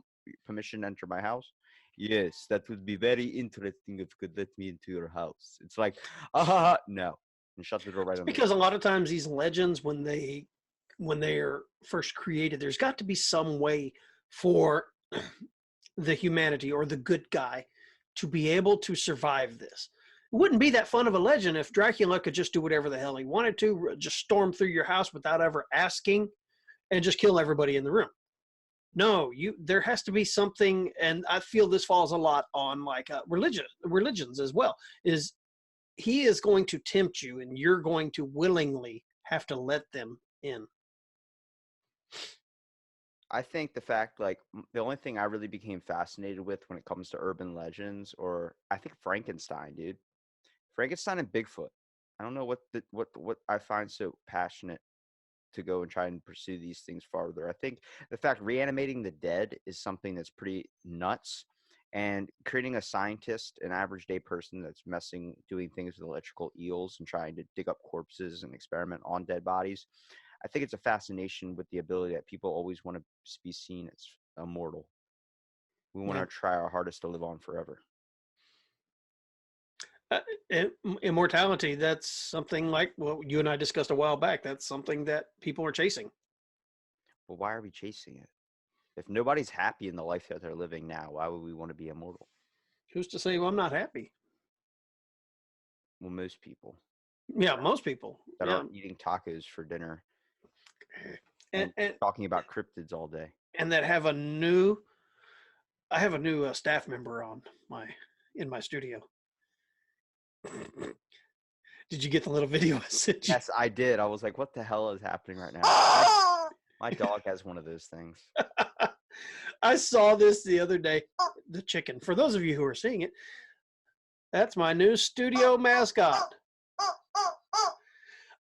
S3: permission to enter my house? Yes, that would be very interesting if you could let me into your house. It's like, no. And shut the door right on the
S2: Because a lot of times these legends, when they are first created, there's got to be some way for the humanity or the good guy to be able to survive this. It wouldn't be that fun of a legend if Dracula could just do whatever the hell he wanted to, just storm through your house without ever asking and just kill everybody in the room. No, there has to be something, and I feel this falls a lot on like religions as well, is he is going to tempt you and you're going to willingly have to let them in.
S3: I think the fact, like, the only thing I really became fascinated with when it comes to urban legends, or I think Frankenstein, dude. Frankenstein and Bigfoot. I don't know what I find so passionate to go and try and pursue these things farther. I think the fact reanimating the dead is something that's pretty nuts. And creating a scientist, an average day person that's doing things with electrical eels and trying to dig up corpses and experiment on dead bodies. I think it's a fascination with the ability that people always want to be seen as immortal. We want
S2: Yeah.
S3: to try our hardest to live on forever.
S2: Immortality, that's something like what you and I discussed a while back. That's something that people are chasing.
S3: Well, why are we chasing it? If nobody's happy in the life that they're living now, why would we want to be immortal?
S2: Who's to say, well, I'm not happy?
S3: Well, most people
S2: Yeah, most people.
S3: that
S2: Yeah.
S3: aren't eating tacos for dinner and
S2: And
S3: talking about cryptids all day.
S2: that have a new staff member in my studio. Did you get the little video I sent you?
S3: Yes, I did. I was like, what the hell is happening right now? My dog has one of those things.
S2: I saw this the other day. The chicken. For those of you who are seeing it, that's my new studio mascot.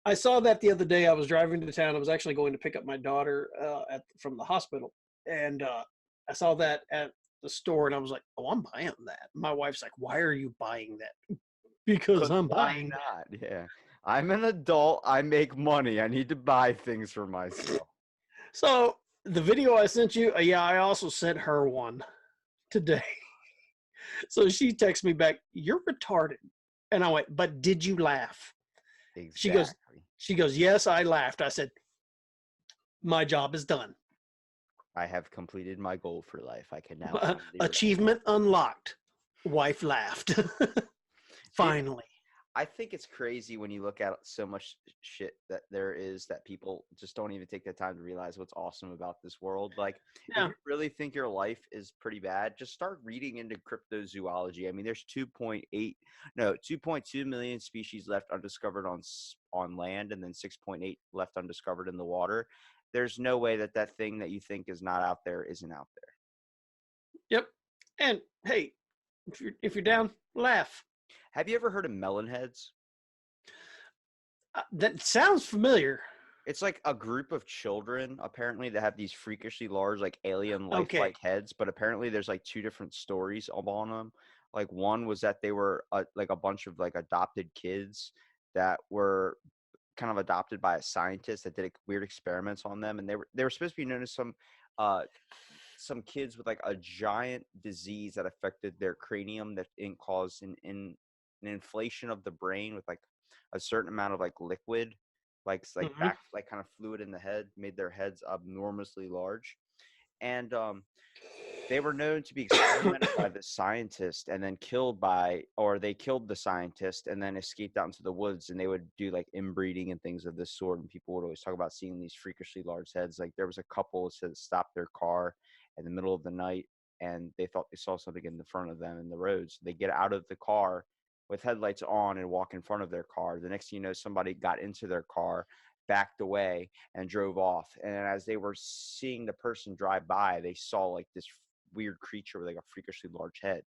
S2: I saw that the other day. I was driving to town. I was actually going to pick up my daughter from the hospital, and I saw that at the store, and I was like, "Oh, I'm buying that." My wife's like, "Why are you buying that?" Because I'm
S3: Why
S2: buying.
S3: not? Yeah. I'm an adult. I make money. I need to buy things for myself.
S2: So the video I sent you, yeah, I also sent her one today. So she texts me back, "You're retarded," and I went, "But did you laugh?"
S3: Exactly.
S2: She goes, "Yes, I laughed." I said, "My job is done.
S3: I have completed my goal for life. I can now
S2: Achievement unlocked." Wife laughed. Finally.
S3: I think it's crazy when you look at so much shit that there is that people just don't even take the time to realize what's awesome about this world. Like,
S2: Yeah.
S3: if you really think your life is pretty bad, just start reading into cryptozoology. I mean, there's 2.2 million species left undiscovered on land, and then 6.8 left undiscovered in the water. There's no way that thing that you think is not out there isn't out there.
S2: Yep. And hey, if you're down, laugh.
S3: Have you ever heard of melon heads?
S2: That sounds familiar.
S3: It's like a group of children apparently that have these freakishly large, like alien
S2: Okay.
S3: lifelike heads. But apparently, there's like two different stories on them. Like one was that they were like a bunch of like adopted kids that were kind of adopted by a scientist that did weird experiments on them, and they were supposed to be known as uh some kids with like a giant disease that affected their cranium that caused an inflation of the brain with like a certain amount of like liquid, like
S2: Hmm.
S3: back like kind of fluid in the head, made their heads abnormously large. And they were known to be experimented by the scientist and then killed by, or they killed the scientist and then escaped out into the woods. And they would do like inbreeding and things of this sort. And people would always talk about seeing these freakishly large heads. Like there was a couple that stopped their car in the middle of the night and they thought they saw something in the front of them in the road. So they get out of the car with headlights on and walk in front of their car. The next thing you know, somebody got into their car, backed away, and drove off. And as they were seeing the person drive by, they saw like this weird creature with like a freakishly large head.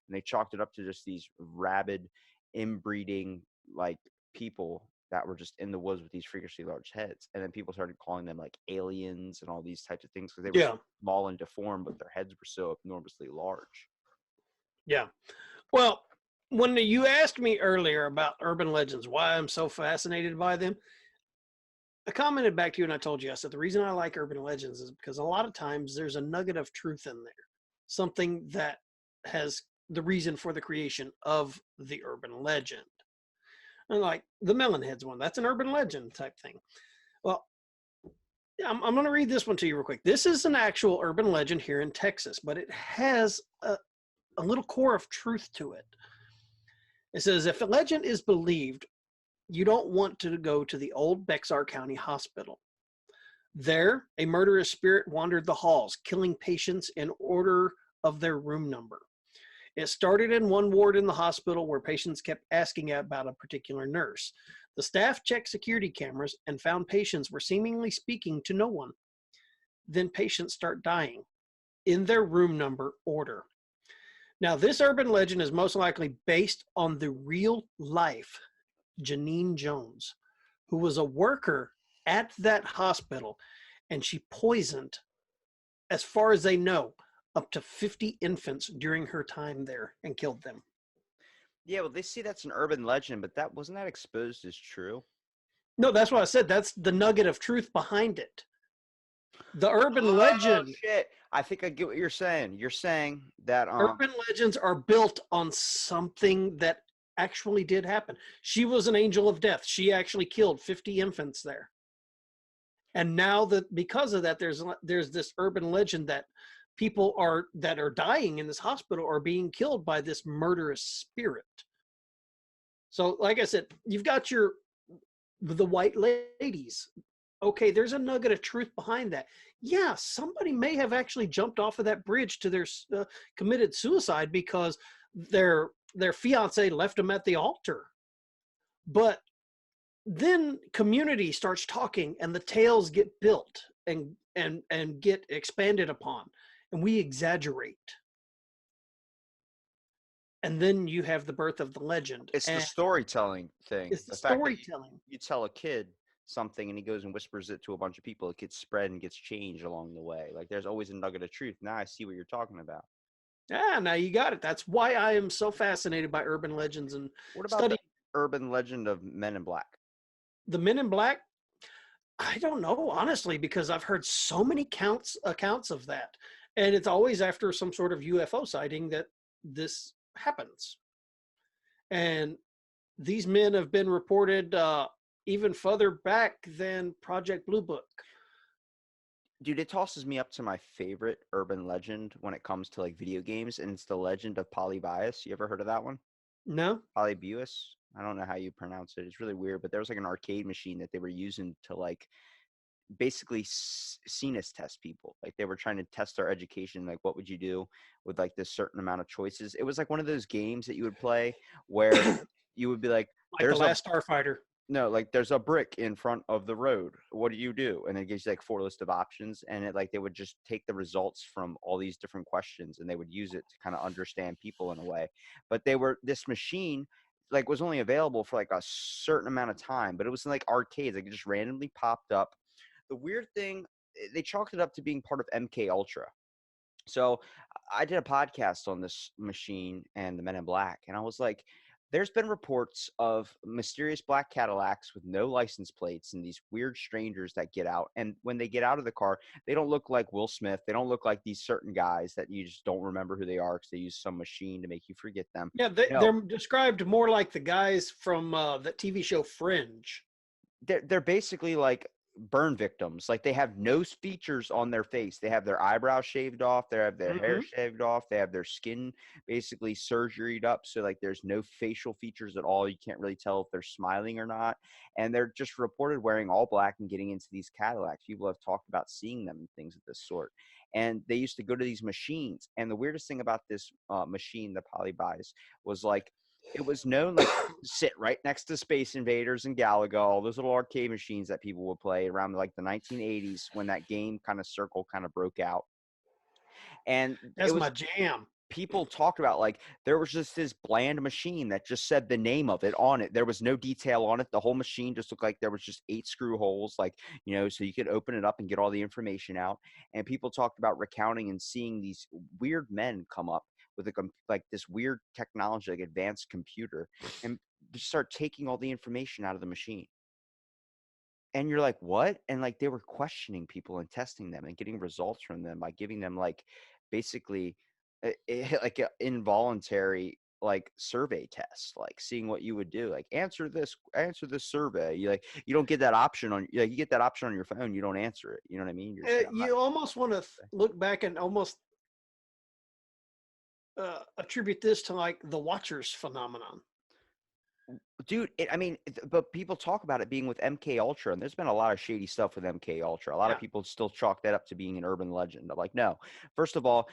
S3: And they chalked it up to just these rabid inbreeding like people that were just in the woods with these freakishly large heads. And then people started calling them like aliens and all these types of things because they were so
S2: Yeah.
S3: small and deformed, but their heads were so enormously large.
S2: Yeah. Well, when you asked me earlier about urban legends, why I'm so fascinated by them, I commented back to you and I told you, I said, the reason I like urban legends is because a lot of times there's a nugget of truth in there, something that has the reason for the creation of the urban legend. And like the Melonheads one, that's an urban legend type thing. Well, I'm going to read this one to you real quick. This is an actual urban legend here in Texas, but it has a little core of truth to it. It says, if a legend is believed, you don't want to go to the old Bexar County Hospital. There, a murderous spirit wandered the halls, killing patients in order of their room number. It started in one ward in the hospital where patients kept asking about a particular nurse. The staff checked security cameras and found patients were seemingly speaking to no one. Then patients start dying in their room number order. Now, this urban legend is most likely based on the real life Janine Jones, who was a worker at that hospital, and she poisoned, as far as they know, up to 50 infants during her time there and killed them.
S3: Yeah, well, they see that's an urban legend, but that wasn't that exposed as true.
S2: No, that's what I said. That's the nugget of truth behind it. The urban
S3: Oh
S2: legend,
S3: shit! I think I get what you're saying. You're saying that
S2: urban legends are built on something that actually did happen. She was an angel of death. She actually killed 50 infants there. And now that because of that, there's this urban legend that people that are dying in this hospital are being killed by this murderous spirit. So, like I said, you've got the white ladies. Okay, there's a nugget of truth behind that. Yeah, somebody may have actually jumped off of that bridge to their committed suicide because their fiance left them at the altar. But then community starts talking and the tales get built and get expanded upon and we exaggerate, and then you have the birth of the legend,
S3: it's the
S2: and
S3: storytelling thing.
S2: it's the
S3: The fact that
S2: storytelling.
S3: you tell a kid something and he goes and whispers it to a bunch of people, it gets spread and gets changed along the way. Like there's always a nugget of truth. Now I see what you're talking about.
S2: Now you got it. That's why I am so fascinated by urban legends and
S3: What about the
S2: studying
S3: urban legend of Men in Black?
S2: the Men in Black. I don't know, honestly, because I've heard so many accounts of that, and it's always after some sort of UFO sighting that this happens. And these men have been reported even further back than Project Blue Book.
S3: Dude, it tosses me up to my favorite urban legend when it comes to like video games, and it's the legend of Polybius. You ever heard of that one?
S2: No?
S3: Polybius? I don't know how you pronounce it. It's really weird, but there was like an arcade machine that they were using to like basically CNES test people. Like they were trying to test their education. Like, what would you do with like this certain amount of choices? It was like one of those games that you would play where you would be like,
S2: Like the
S3: there's a
S2: last Starfighter.
S3: no, like there's a brick in front of the road. What do you do? And it gives you like four list of options. And it like they would just take the results from all these different questions and they would use it to kind of understand people in a way. But they were this machine, like was only available for like a certain amount of time, but it was in like arcades, like it just randomly popped up. The weird thing, they chalked it up to being part of MK Ultra. So I did a podcast on this machine and the Men in Black, and I was like, there's been reports of mysterious black Cadillacs with no license plates and these weird strangers that get out. And when they get out of the car, they don't look like Will Smith. They don't look like these certain guys that you just don't remember who they are because they use some machine to make you forget them.
S2: Yeah,
S3: No,
S2: they're described more like the guys from that TV show Fringe.
S3: they're basically like burn victims. Like they have no features on their face. They have their eyebrows shaved off. They have their hair
S2: Hmm.
S3: shaved off. They have their skin basically surgeryed up. So like there's no facial features at all. You can't really tell if they're smiling or not. And they're just reported wearing all black and getting into these Cadillacs. People have talked about seeing them and things of this sort. And they used to go to these machines. And the weirdest thing about this machine that Polly buys was like, it was known like sit right next to Space Invaders and Galaga, all those little arcade machines that people would play around like the 1980s when that game kind of circle kind of broke out. And it
S2: That's my
S3: was
S2: jam.
S3: people talked about like there was just this bland machine that just said the name of it on it. There was no detail on it. The whole machine just looked like there was just 8 screw holes, like, you know, so you could open it up and get all the information out. And people talked about recounting and seeing these weird men come up with like this weird technology, like advanced computer, and just start taking all the information out of the machine. And you're like, what? And like they were questioning people and testing them and getting results from them by giving them like basically like an involuntary like survey test, like seeing what you would do, like answer this survey. You like you don't get that option on, like you get that option on your phone, you don't answer it. You know what I mean? You're just like, I'm not.
S2: You almost want to look back and almost attribute this to like the Watchers phenomenon.
S3: Dude, I mean, but people talk about it being with MK Ultra, and there's been a lot of shady stuff with MK Ultra. A lot of
S2: Yeah.
S3: people still chalk that up to being an urban legend. I'm like, no. First of all,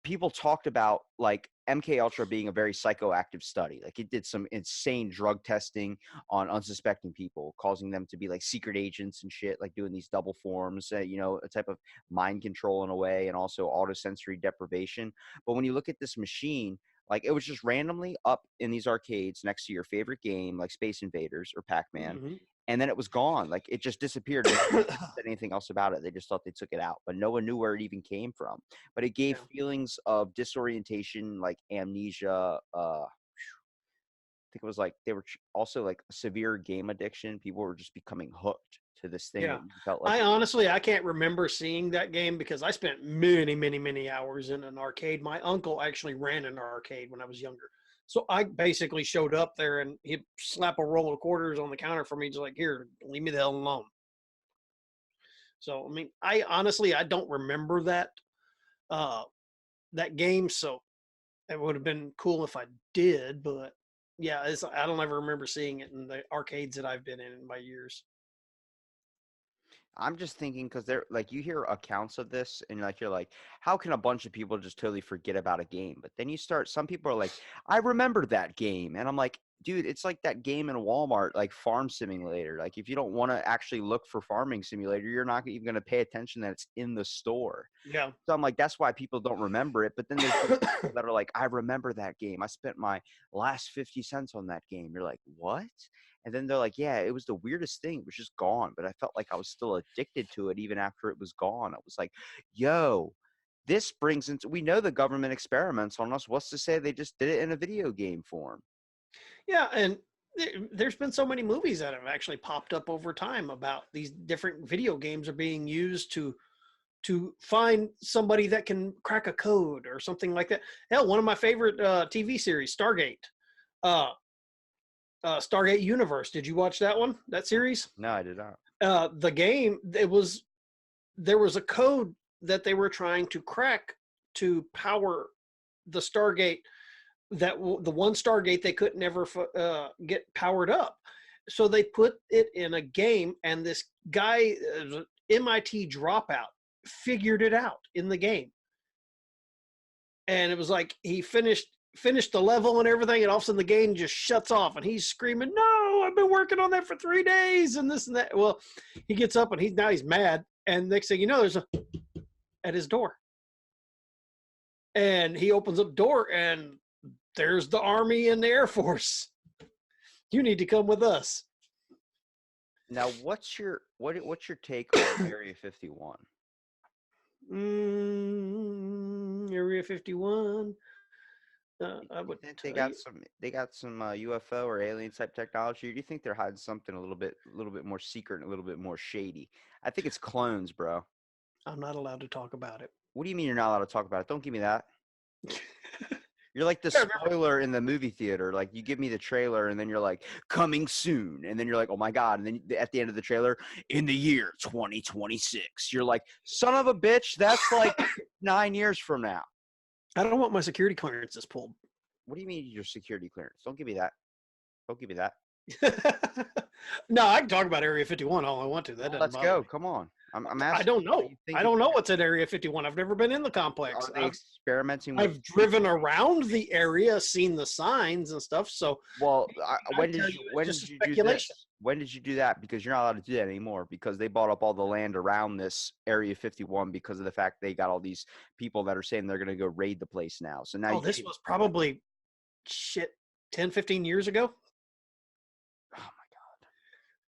S3: people talked about like MK Ultra being a very psychoactive study. Like it did some insane drug testing on unsuspecting people, causing them to be like secret agents and shit, like doing these double forms, you know, a type of mind control in a way, and also autosensory deprivation. But when you look at this machine, like it was just randomly up in these arcades next to your favorite game, like Space Invaders or Pac-Man,
S2: Hmm.
S3: and then it was gone. Like it just disappeared. And no one said anything else about it. They just thought they took it out, but no one knew where it even came from. But it gave
S2: Yeah.
S3: feelings of disorientation, like amnesia. I think it was like they were also like severe game addiction. People were just becoming hooked to this thing
S2: Yeah.
S3: that you felt like.
S2: I can't remember seeing that game because I spent many, many, many hours in an arcade. My uncle actually ran an arcade when I was younger. So I basically showed up there and he'd slap a roll of quarters on the counter for me, just like, here, leave me the hell alone. So, I mean, I honestly, I don't remember uh, that game. So it would have been cool if I did, but yeah, I don't ever remember seeing it in the arcades that I've been in my years.
S3: I'm just thinking because they're like you hear accounts of this and like you're like, how can a bunch of people just totally forget about a game? But then you start, some people are like, I remember that game, and I'm like, dude, it's like that game in Walmart, like Farm Simulator. Like if you don't want to actually look for Farming Simulator, you're not even going to pay attention that it's in the store.
S2: Yeah.
S3: So I'm like, that's why people don't remember it. But then there's these people that are like, I remember that game. I spent my last 50 cents on that game. You're like, what? And then they're like, yeah, it was the weirdest thing. It was just gone. But I felt like I was still addicted to it even after it was gone. I was like, yo, this brings into, we know the government experiments on us. What's to say they just did it in a video game form?
S2: Yeah, and there's been so many movies that have actually popped up over time about these different video games are being used to find somebody that can crack a code or something like that. Hell, one of my favorite TV series, Stargate, uh, Stargate Universe. Did you watch that one? That series?
S3: No, I did not.
S2: The game, there was a code that they were trying to crack to power the Stargate, the one Stargate they could never get powered up. So they put it in a game, and this guy, MIT dropout, figured it out in the game. And it was like he finished the level and everything, and all of a sudden the game just shuts off, and he's screaming, "No, I've been working on that for 3 days," and this and that. Well, he gets up and he's mad, and next thing you know, there's a at his door, and he opens up the door, and there's the Army and the Air Force. You need to come with us.
S3: Now, what's your take on Area 51?
S2: Area 51. I
S3: You
S2: would
S3: think
S2: tell you.
S3: they got some UFO or alien type technology, or do you think they're hiding something a little bit more secret and a little bit more shady? I think it's clones, bro.
S2: I'm not allowed to talk about it.
S3: What do you mean you're not allowed to talk about it? Don't give me that. You're like the
S2: Yeah, remember-
S3: spoiler in the movie theater. Like you give me the trailer and then you're like, coming soon. And then you're like, oh my God. And then at the end of the trailer, in the year 2026, you're like, son of a bitch, that's like 9 years from now.
S2: I don't want my security clearances pulled.
S3: What do you mean your security clearance? Don't give me that. Don't give me that.
S2: No, I can talk about Area 51 all I want to. That
S3: Well,
S2: doesn't
S3: let's
S2: bother
S3: go.
S2: me.
S3: Come on. I'm
S2: I
S3: asking.
S2: don't know.
S3: You think
S2: I don't know what's at Area 51. I've never been in the complex.
S3: Are they experimenting with?
S2: I've driven around the area, seen the signs and stuff. So,
S3: Well, when
S2: tell
S3: did
S2: you,
S3: you
S2: it's
S3: when
S2: just
S3: did you do
S2: speculation.
S3: this? When did you do that? Because you're not allowed to do that anymore because they bought up all the land around this Area 51 because of the fact they got all these people that are saying they're going to go raid the place now. So now
S2: Oh, this was probably 10, 15 years ago.
S3: oh my God.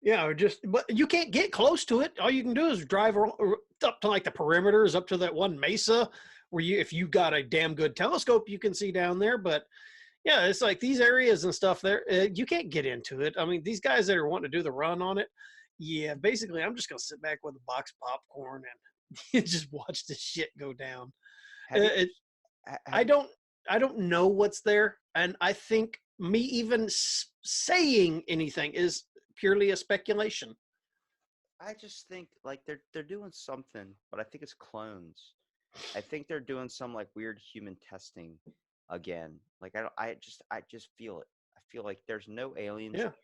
S2: Yeah, but you can't get close to it. All you can do is drive up to like the perimeters, up to that one mesa where if you got a damn good telescope, you can see down there. But yeah, it's like these areas and stuff there, you can't get into it. I mean, these guys that are wanting to do the run on it, yeah, basically, I'm just going to sit back with a box of popcorn and just watch this shit go down.
S3: Have you,
S2: It,
S3: ha-
S2: I
S3: have,
S2: don't know what's there, and I think me even saying anything is purely a speculation.
S3: I just think like they're doing something, but I think it's clones. I think they're doing some like weird human testing again. Like I just feel it. I feel like there's no aliens
S2: Yeah.
S3: here,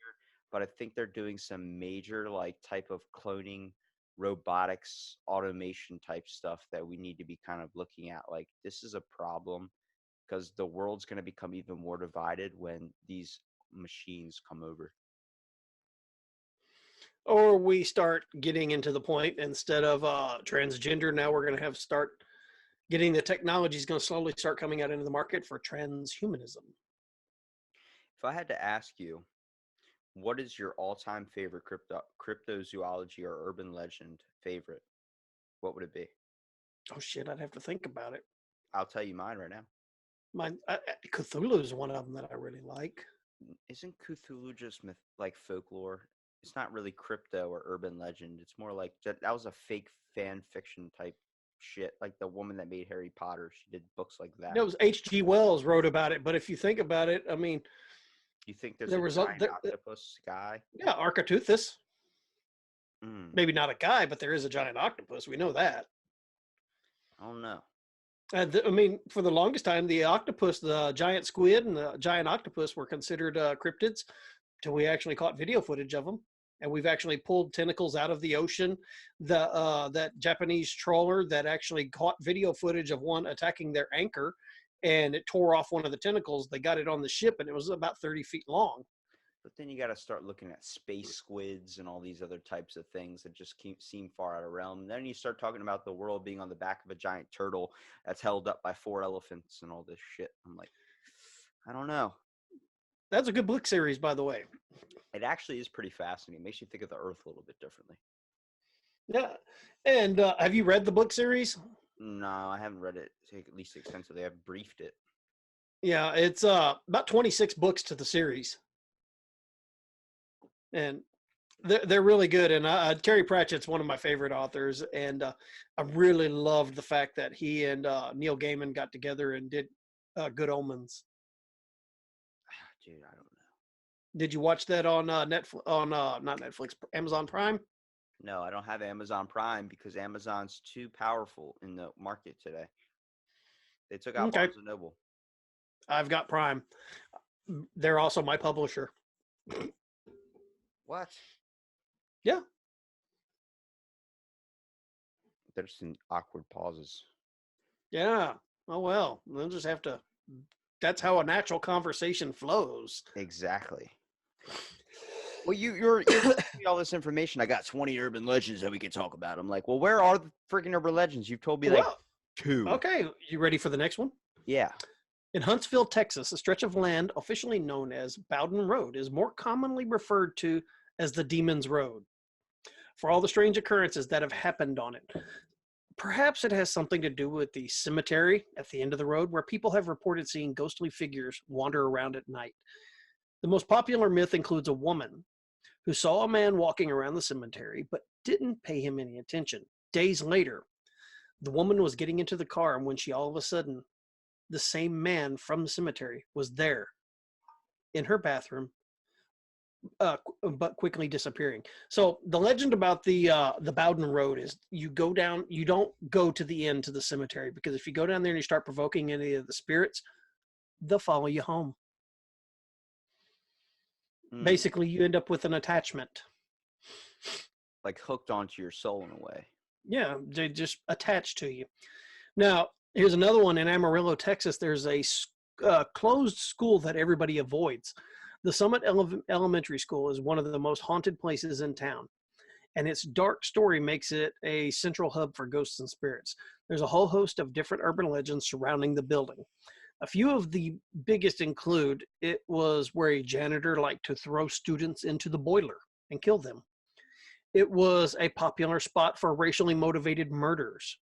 S3: but I think they're doing some major like type of cloning, robotics, automation type stuff that we need to be kind of looking at. Like this is a problem because the world's going to become even more divided when these machines come over.
S2: Or we start getting into the point instead of transgender, now we're going to have start getting the technology is going to slowly start coming out into the market for transhumanism.
S3: If I had to ask you, what is your all-time favorite cryptozoology or urban legend favorite? What would it be?
S2: Oh shit, I'd have to think about it.
S3: I'll tell you mine right now.
S2: Cthulhu is one of them that I really like.
S3: Isn't Cthulhu just like folklore? It's not really crypto or urban legend. It's more like that was a fake fan fiction type shit. Like the woman that made Harry Potter, she did books like that.
S2: It was H.G. Wells wrote about it, but if you think about it, I mean,
S3: You think there's
S2: there
S3: a
S2: was
S3: giant octopus guy?
S2: yeah, Architeuthis.
S3: Mm,
S2: Maybe not a guy, but there is a giant octopus. We know that.
S3: I don't know.
S2: I mean, for the longest time, the octopus, the giant squid, and the giant octopus were considered cryptids till we actually caught video footage of them, and we've actually pulled tentacles out of the ocean. That Japanese trawler that actually caught video footage of one attacking their anchor, and it tore off one of the tentacles. They got it on the ship, and it was about 30 feet long.
S3: But then you got to start looking at space squids and all these other types of things that just seem far out of realm. And then you start talking about the world being on the back of a giant turtle that's held up by 4 elephants and all this shit. I'm like, I don't know.
S2: That's a good book series, by the way.
S3: It actually is pretty fascinating. It makes you think of the Earth a little bit differently.
S2: Yeah, and have you read the book series?
S3: No, I haven't read it at least extensively. I've briefed it.
S2: Yeah, it's about 26 books to the series. And they're really good. And Terry Pratchett's one of my favorite authors, and I really loved the fact that he and Neil Gaiman got together and did Good Omens.
S3: Dude, I don't know.
S2: Did you watch that on Netflix? On not Netflix, Amazon Prime?
S3: No, I don't have Amazon Prime because Amazon's too powerful in the market today. They took out
S2: Okay,
S3: Barnes and Noble.
S2: I've got Prime. They're also my publisher.
S3: What?
S2: Yeah.
S3: There's some awkward pauses.
S2: Yeah. Oh well, we'll just have to. That's how a natural conversation flows.
S3: Exactly. Well, you're giving me all this information. I got 20 urban legends that we can talk about. I'm like, well, where are the freaking urban legends? You've told me like
S2: Well,
S3: 2.
S2: okay. You ready for the next one?
S3: Yeah.
S2: In Huntsville, Texas, a stretch of land officially known as Bowden Road is more commonly referred to as the Demon's Road for all the strange occurrences that have happened on it. Perhaps it has something to do with the cemetery at the end of the road where people have reported seeing ghostly figures wander around at night. The most popular myth includes a woman who saw a man walking around the cemetery but didn't pay him any attention. Days later, the woman was getting into the car, and when she all of a sudden, the same man from the cemetery was there in her bathroom, but quickly disappearing. So the legend about the Bowden Road is you go down, you don't go to the end to the cemetery, because if you go down there and you start provoking any of the spirits, they'll follow you home.
S3: Mm,
S2: Basically, you end up with an attachment.
S3: like hooked onto your soul in a way.
S2: Yeah, they just attach to you. Now, here's another one in Amarillo, Texas. There's a closed school that everybody avoids. The Summit Elementary School is one of the most haunted places in town, and its dark story makes it a central hub for ghosts and spirits. There's a whole host of different urban legends surrounding the building. A few of the biggest include it was where a janitor liked to throw students into the boiler and kill them. It was a popular spot for racially motivated murders.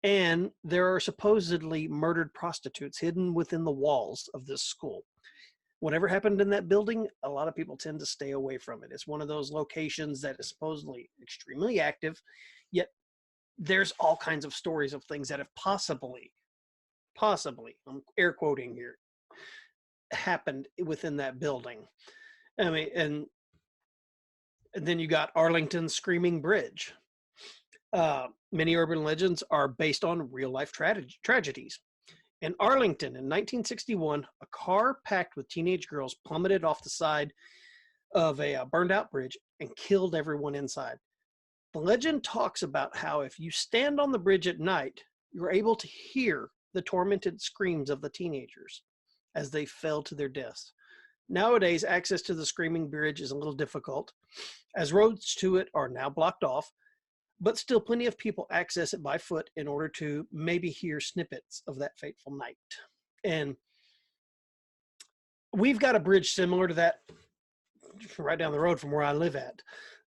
S2: And there are supposedly murdered prostitutes hidden within the walls of this school. Whatever happened in that building, a lot of people tend to stay away from it. It's one of those locations that is supposedly extremely active, yet there's all kinds of stories of things that have possibly, I'm air quoting here, happened within that building. I mean, and then you got Arlington's Screaming Bridge. Many urban legends are based on real life tragedies. In Arlington in 1961, a car packed with teenage girls plummeted off the side of a burned out bridge and killed everyone inside. The legend talks about how if you stand on the bridge at night, you're able to hear the tormented screams of the teenagers as they fell to their deaths. Nowadays, access to the Screaming Bridge is a little difficult, as roads to it are now blocked off, but still plenty of people access it by foot in order to maybe hear snippets of that fateful night. And we've got a bridge similar to that right down the road from where I live at.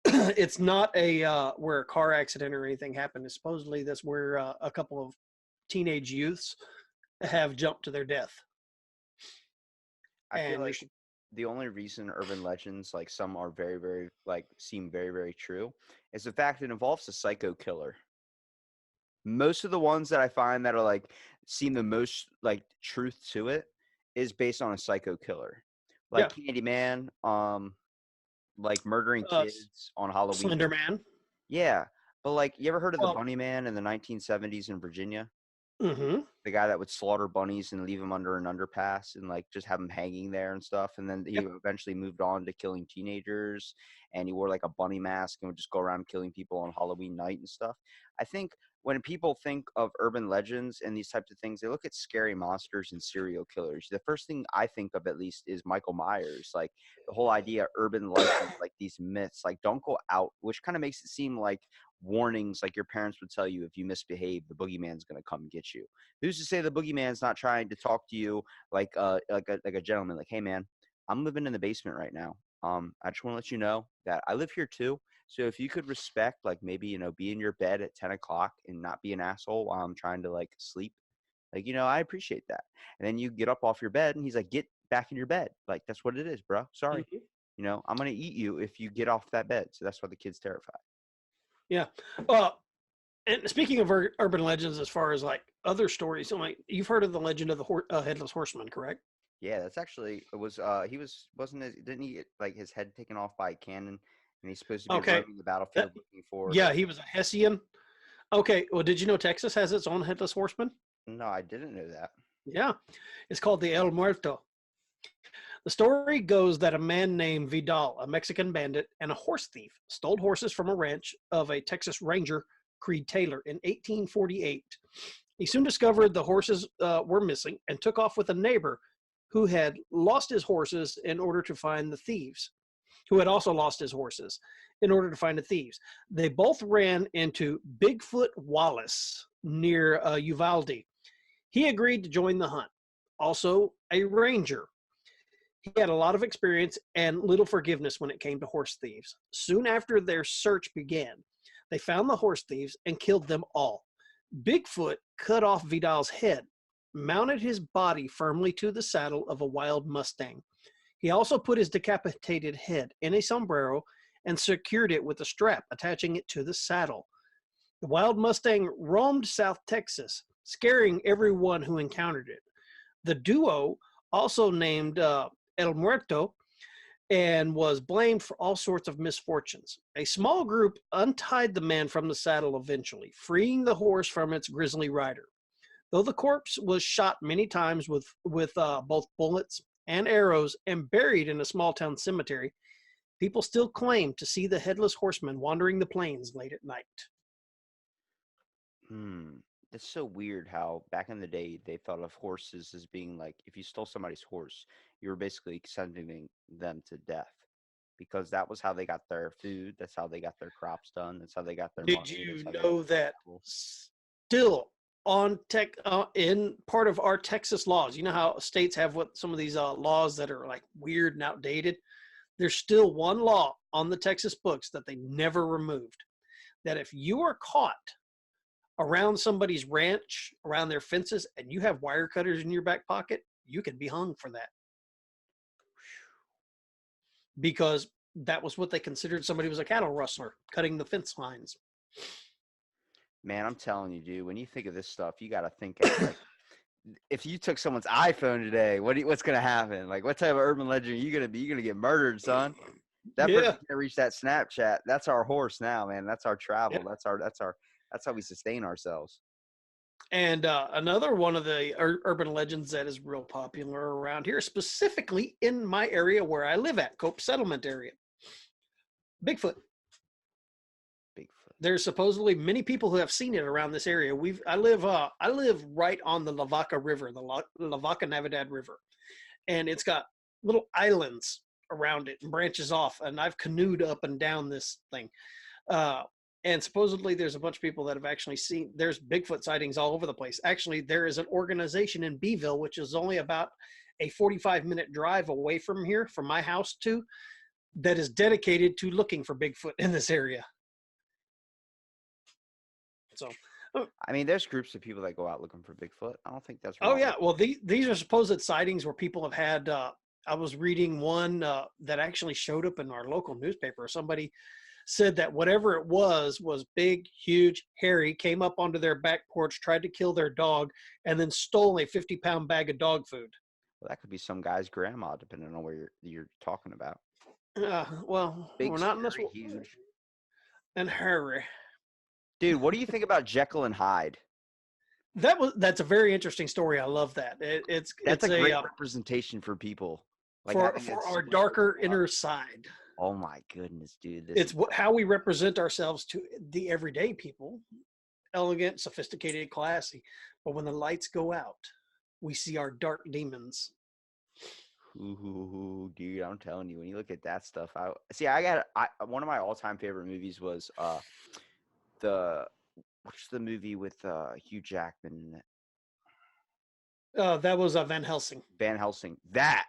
S2: It's not a where a car accident or anything happened. It's supposedly that's where a couple of teenage youths have jumped to their death.
S3: I feel
S2: And
S3: like the only reason urban legends, like some are very, very, like seem very, very true, is the fact it involves a psycho killer. Most of the ones that I find that are like seem the most like truth to it is based on a psycho killer,
S2: yeah,
S3: like Candyman, like murdering kids on Halloween.
S2: Slender Man.
S3: Yeah, but like, you ever heard of the
S2: Well,
S3: Bunny Man in the 1970s in Virginia?
S2: mm-hmm.
S3: The guy that would slaughter bunnies and leave them under an underpass and like just have them hanging there and stuff. And then he
S2: Yep.
S3: eventually moved on to killing teenagers, and he wore like a bunny mask and would just go around killing people on Halloween night and stuff. I think when people think of urban legends and these types of things, they look at scary monsters and serial killers. The first thing I think of, at least, is Michael Myers. Like the whole idea of urban legends, like these myths, like don't go out, which kind of makes it seem like warnings, like your parents would tell you if you misbehave, the boogeyman's going to come get you. Who's to say the boogeyman's not trying to talk to you like a gentleman? Like, hey man, I'm living in the basement right now. I just want to let you know that I live here too. So if you could respect, like maybe be in your bed at 10 o'clock and not be an asshole while I'm trying to like sleep, like I appreciate that. And then you get up off your bed, and he's like, get back in your bed. Like that's what it is, bro. Sorry,
S2: Mm-hmm.
S3: I'm gonna eat you if you get off that bed. So that's why the kid's terrified.
S2: Yeah. And speaking of urban legends, as far as like other stories, so like you've heard of the legend of the headless horseman, correct?
S3: Yeah, that's actually it was wasn't his didn't he get like his head taken off by a cannon, and he's supposed to be
S2: Okay.
S3: roaming the battlefield
S2: That,
S3: looking for
S2: yeah,
S3: like.
S2: he was a Hessian. Okay. Well, did you know Texas has its own headless horseman?
S3: No, I didn't know that.
S2: Yeah. It's called the El Muerto. The story goes that a man named Vidal, a Mexican bandit and a horse thief, stole horses from a ranch of a Texas ranger, Creed Taylor, in 1848. He soon discovered the horses were missing and took off with a neighbor who had lost his horses in order to find the thieves, who had also lost his horses in order to find the thieves. They both ran into Bigfoot Wallace near Uvalde. He agreed to join the hunt. also a ranger. He had a lot of experience and little forgiveness when it came to horse thieves. Soon after their search began, they found the horse thieves and killed them all. Bigfoot cut off Vidal's head, mounted his body firmly to the saddle of a wild Mustang. He also put his decapitated head in a sombrero and secured it with a strap, attaching it to the saddle. The wild Mustang roamed South Texas, scaring everyone who encountered it. The duo, also named El Muerto, and was blamed for all sorts of misfortunes. A small group untied the man from the saddle eventually, freeing the horse from its grisly rider. Though the corpse was shot many times with both bullets and arrows and buried in a small town cemetery, people still claim to see the headless horseman wandering the plains late at night.
S3: It's so weird how back in the day they thought of horses as being like if you stole somebody's horse, you were basically sending them to death because that was how they got their food. That's how they got their crops done. That's how they got their
S2: Did
S3: money.
S2: you
S3: That's how they got
S2: know that
S3: travel.
S2: still on tech in part of our Texas laws, you know how states have what some of these laws that are like weird and outdated? There's still one law on the Texas books that they never removed, that if you are caught around somebody's ranch, around their fences, and you have wire cutters in your back pocket, you can be hung for that, because that was what they considered somebody was a cattle rustler, cutting the fence lines.
S3: Man, I'm telling you, dude. When you think of this stuff, you got to think of like if you took someone's iPhone today, what's gonna happen? Like, what type of urban legend are you gonna be? You're gonna get murdered, son. That person
S2: Yeah.
S3: can't reach that Snapchat. That's our horse now, man. That's our travel.
S2: Yeah.
S3: That's how we sustain ourselves.
S2: And another one of the urban legends that is real popular around here, specifically in my area where I live at, Cope Settlement area, Bigfoot.
S3: Bigfoot.
S2: There's supposedly many people who have seen it around this area. I live right on the Lavaca River, the Lavaca Navidad River, and it's got little islands around it and branches off. And I've canoed up and down this thing. And supposedly there's a bunch of people that have actually seen, there's Bigfoot sightings all over the place. Actually, there is an organization in Beeville, which is only about a 45-minute drive away from here, from my house too, that is dedicated to looking for Bigfoot in this area. So,
S3: I mean, there's groups of people that go out looking for Bigfoot. I don't think that's
S2: oh
S3: wrong.
S2: yeah, well these are supposed sightings where people have had. I was reading one that actually showed up in our local newspaper. Somebody said that whatever it was big, huge, hairy, came up onto their back porch, tried to kill their dog, and then stole a 50-pound bag of dog food.
S3: Well, that could be some guy's grandma, depending on where you're talking about.
S2: Well,
S3: Big,
S2: we're not in this
S3: scary, huge.
S2: and hurry.
S3: Dude, what do you think about Jekyll and Hyde?
S2: That's a very interesting story. I love that.
S3: That's
S2: it's
S3: a great representation for people. Like
S2: for
S3: having it
S2: our
S3: so
S2: darker
S3: up.
S2: inner side.
S3: Oh my goodness, dude!
S2: It's how we represent ourselves to the everyday people: elegant, sophisticated, classy. But when the lights go out, we see our dark demons.
S3: Ooh, dude, I'm telling you, when you look at that stuff, one of my all-time favorite movies was the what's the movie with Hugh Jackman in it?
S2: That was Van Helsing.
S3: Van Helsing. That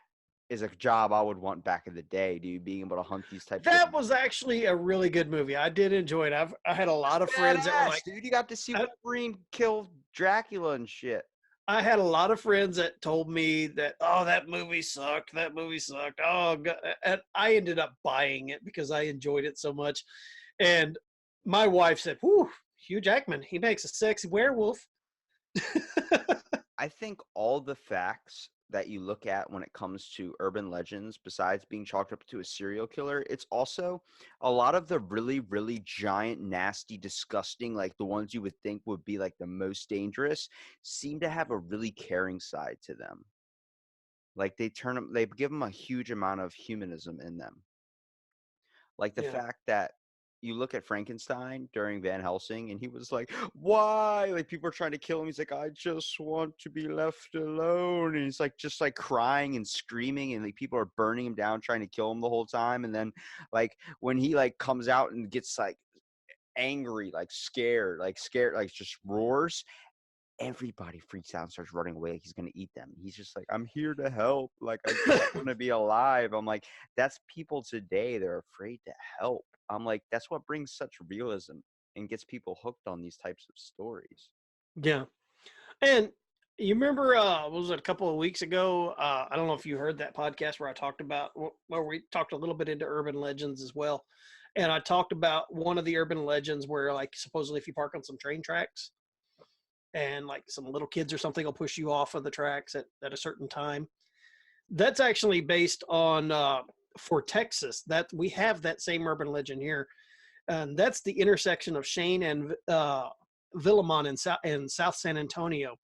S3: is a job I would want back in the day, dude. Being able to hunt these types.
S2: That was actually a really good movie. I did enjoy it. I had a lot of friends that were like,
S3: dude, you got to see Wolverine kill Dracula and shit.
S2: I had a lot of friends that told me that, oh, that movie sucked. That movie sucked. Oh, God. And I ended up buying it because I enjoyed it so much. And my wife said, whew, Hugh Jackman, he makes a sexy werewolf.
S3: I think all the facts that you look at when it comes to urban legends, besides being chalked up to a serial killer, it's also a lot of the really, really giant, nasty, disgusting, like the ones you would think would be like the most dangerous, seem to have a really caring side to them. Like they give them a huge amount of humanism in them. Like the fact that you look at Frankenstein during Van Helsing and he was like, why? Like people are trying to kill him. He's like, I just want to be left alone. And he's like, just like crying and screaming and like people are burning him down, trying to kill him the whole time. And then like when he like comes out and gets like angry, like scared, like just roars. everybody freaks out and starts running away like he's going to eat them. He's just like, I'm here to help. Like, I just want to be alive. I'm like, that's people today. They're afraid to help. I'm like, that's what brings such realism and gets people hooked on these types of stories.
S2: Yeah. And you remember, what was it, a couple of weeks ago? I don't know if you heard that podcast where I talked about, where we talked a little bit into urban legends as well. And I talked about one of the urban legends where, like, supposedly if you park on some train tracks and like some little kids or something will push you off of the tracks at a certain time. That's actually based on, for Texas, that we have that same urban legend here. And that's the intersection of Shane and Villamon in South San Antonio.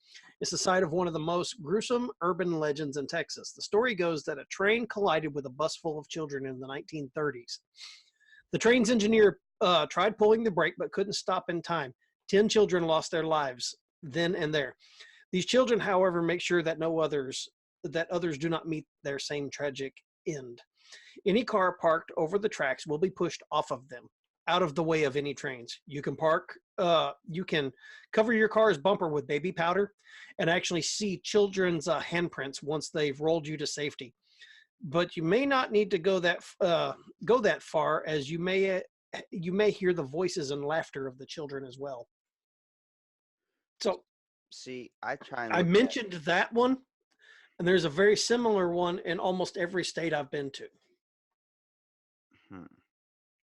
S2: It's the site of one of the most gruesome urban legends in Texas. The story goes that a train collided with a bus full of children in the 1930s. The train's engineer tried pulling the brake but couldn't stop in time. 10 children lost their lives then and there. These children, however, make sure that others do not meet their same tragic end. Any car parked over the tracks will be pushed off of them, out of the way of any trains. You can cover your car's bumper with baby powder and actually see children's handprints once they've rolled you to safety. But you may not need to go that far, as you may hear the voices and laughter of the children as well. So,
S3: see, I
S2: mentioned that one, and there's a very similar one in almost every state I've been to.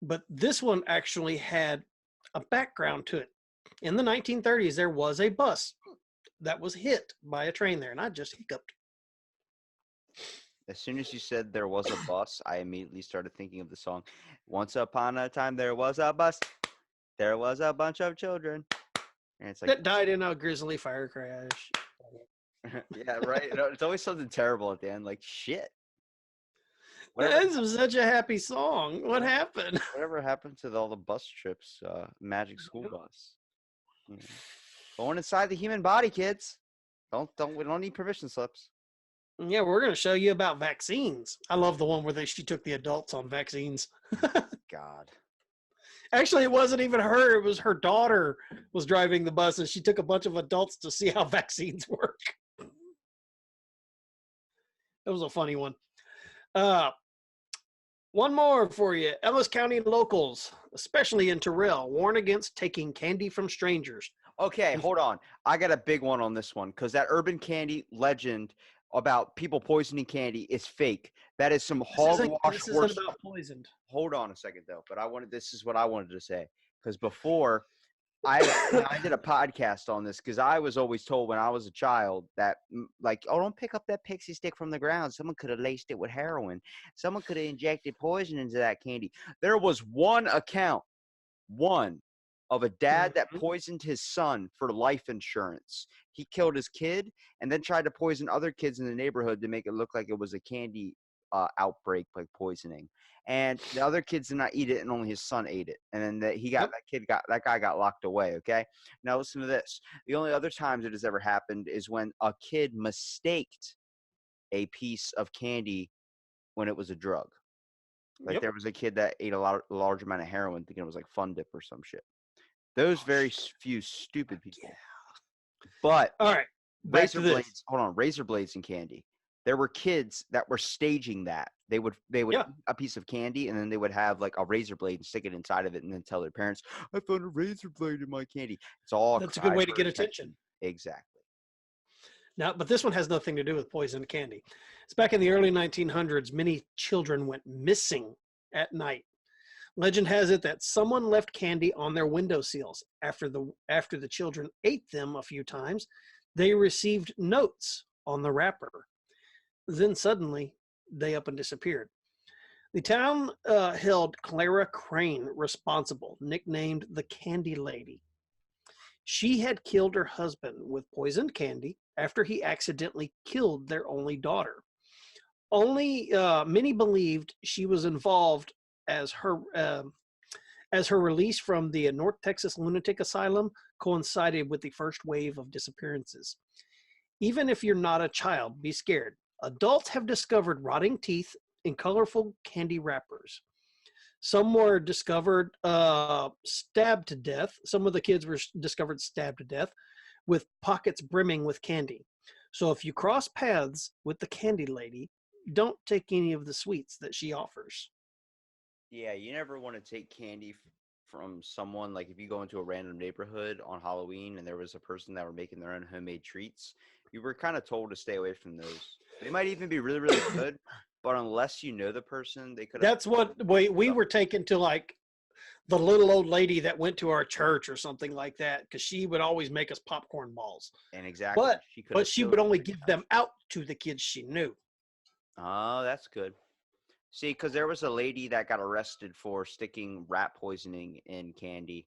S2: But this one actually had a background to it. In the 1930s, there was a bus that was hit by a train there, and I just hiccuped.
S3: As soon as you said there was a bus, I immediately started thinking of the song, Once Upon a Time There Was a Bus, There Was a Bunch of Children. And it's like,
S2: that died in a grisly fire crash.
S3: yeah, right. It's always something terrible at the end, like shit.
S2: This was such a happy song. What happened?
S3: Whatever happened to all the bus trips, Magic School Bus? Going inside the human body, kids. We don't need permission slips.
S2: Yeah, we're going to show you about vaccines. I love the one where she took the adults on vaccines.
S3: God.
S2: Actually, it wasn't even her. It was her daughter was driving the bus, and she took a bunch of adults to see how vaccines work. That was a funny one. One more for you. Ellis County locals, especially in Terrell, warn against taking candy from strangers.
S3: Okay, hold on. I got a big one on this one because that urban candy legend about people poisoning candy is fake. That is some hogwash.
S2: This isn't about poisoned.
S3: Hold on a second though, but this is what I wanted to say, because before I did a podcast on this, because I was always told when I was a child that like, oh, don't pick up that pixie stick from the ground. Someone could have laced it with heroin. Someone could have injected poison into that candy. There was one account, of a dad that poisoned his son for life insurance. He killed his kid and then tried to poison other kids in the neighborhood to make it look like it was a candy outbreak, like poisoning. And the other kids did not eat it, and only his son ate it. And then that guy got locked away. Okay. Now listen to this. The only other times it has ever happened is when a kid mistaked a piece of candy when it was a drug. Like there was a kid that ate a large amount of heroin thinking it was like Fun Dip or some shit. Those very few stupid people. Yeah. But
S2: all right,
S3: razor blades. Hold on, razor blades and candy. There were kids that were staging that. They would eat a piece of candy, and then they would have like a razor blade and stick it inside of it, and then tell their parents, "I found a razor blade in my candy." It's all
S2: that's a good way to get attention.
S3: Exactly.
S2: Now, but this one has nothing to do with poisoned candy. It's back in the early 1900s. Many children went missing at night. Legend has it that someone left candy on their windowsills. After the children ate them a few times, they received notes on the wrapper. Then suddenly, they up and disappeared. The town held Clara Crane responsible, nicknamed the Candy Lady. She had killed her husband with poisoned candy after he accidentally killed their only daughter. Many believed she was involved as her release from the North Texas Lunatic Asylum coincided with the first wave of disappearances. Even if you're not a child, be scared. Adults have discovered rotting teeth in colorful candy wrappers. Some were discovered stabbed to death. Some of the kids were discovered stabbed to death. with pockets brimming with candy. So if you cross paths with the candy lady, don't take any of the sweets that she offers.
S3: Yeah, you never want to take candy from someone. Like if you go into a random neighborhood on Halloween and there was a person that were making their own homemade treats, you were kind of told to stay away from those. They might even be really, really good, but unless you know the person, they could have
S2: That's what we
S3: stuff.
S2: were taken to, like the little old lady that went to our church or something like that, because she would always make us popcorn balls.
S3: And exactly,
S2: But
S3: she could
S2: but
S3: have
S2: she
S3: stolen
S2: would
S3: the
S2: only
S3: treats
S2: give
S3: out.
S2: them out to the kids she knew.
S3: Oh, that's good. See, because there was a lady that got arrested for sticking rat poisoning in candy,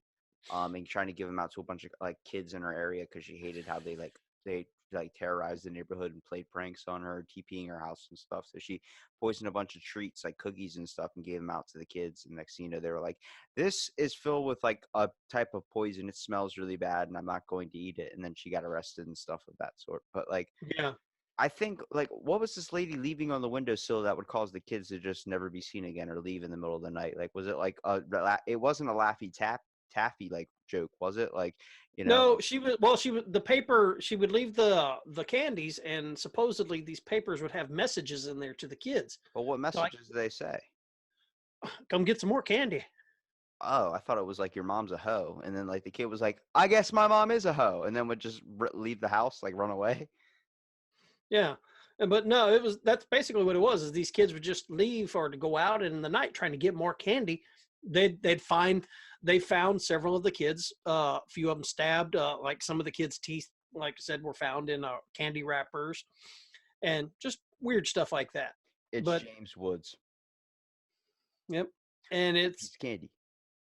S3: and trying to give them out to a bunch of like kids in her area because she hated how they terrorized the neighborhood and played pranks on her, TPing her house and stuff. So she poisoned a bunch of treats like cookies and stuff and gave them out to the kids. And next thing you know, they were like, "This is filled with like a type of poison. It smells really bad, and I'm not going to eat it." And then she got arrested and stuff of that sort. But like
S2: Yeah.
S3: I think, like, what was this lady leaving on the windowsill that would cause the kids to just never be seen again or leave in the middle of the night? Like, was it like it wasn't a Laffy Taffy like joke, was it? Like, you know,
S2: No, she was, well, she was the paper, she would leave the candies, and supposedly these papers would have messages in there to the kids.
S3: but what
S2: So I
S3: messages did they say?
S2: come get some more candy.
S3: Oh, I thought it was like your mom's a hoe, and then like the kid was like, I guess my mom is a hoe, and then would just leave the house, like run away.
S2: Yeah. But no, that's basically what it was, is these kids would just leave or to go out in the night trying to get more candy. They'd find they found several of the kids, a few of them stabbed, like some of the kids' teeth, like I said, were found in candy wrappers and just weird stuff like that.
S3: It's
S2: But
S3: James Woods.
S2: yep. And
S3: Ooh,
S2: it's
S3: piece of candy.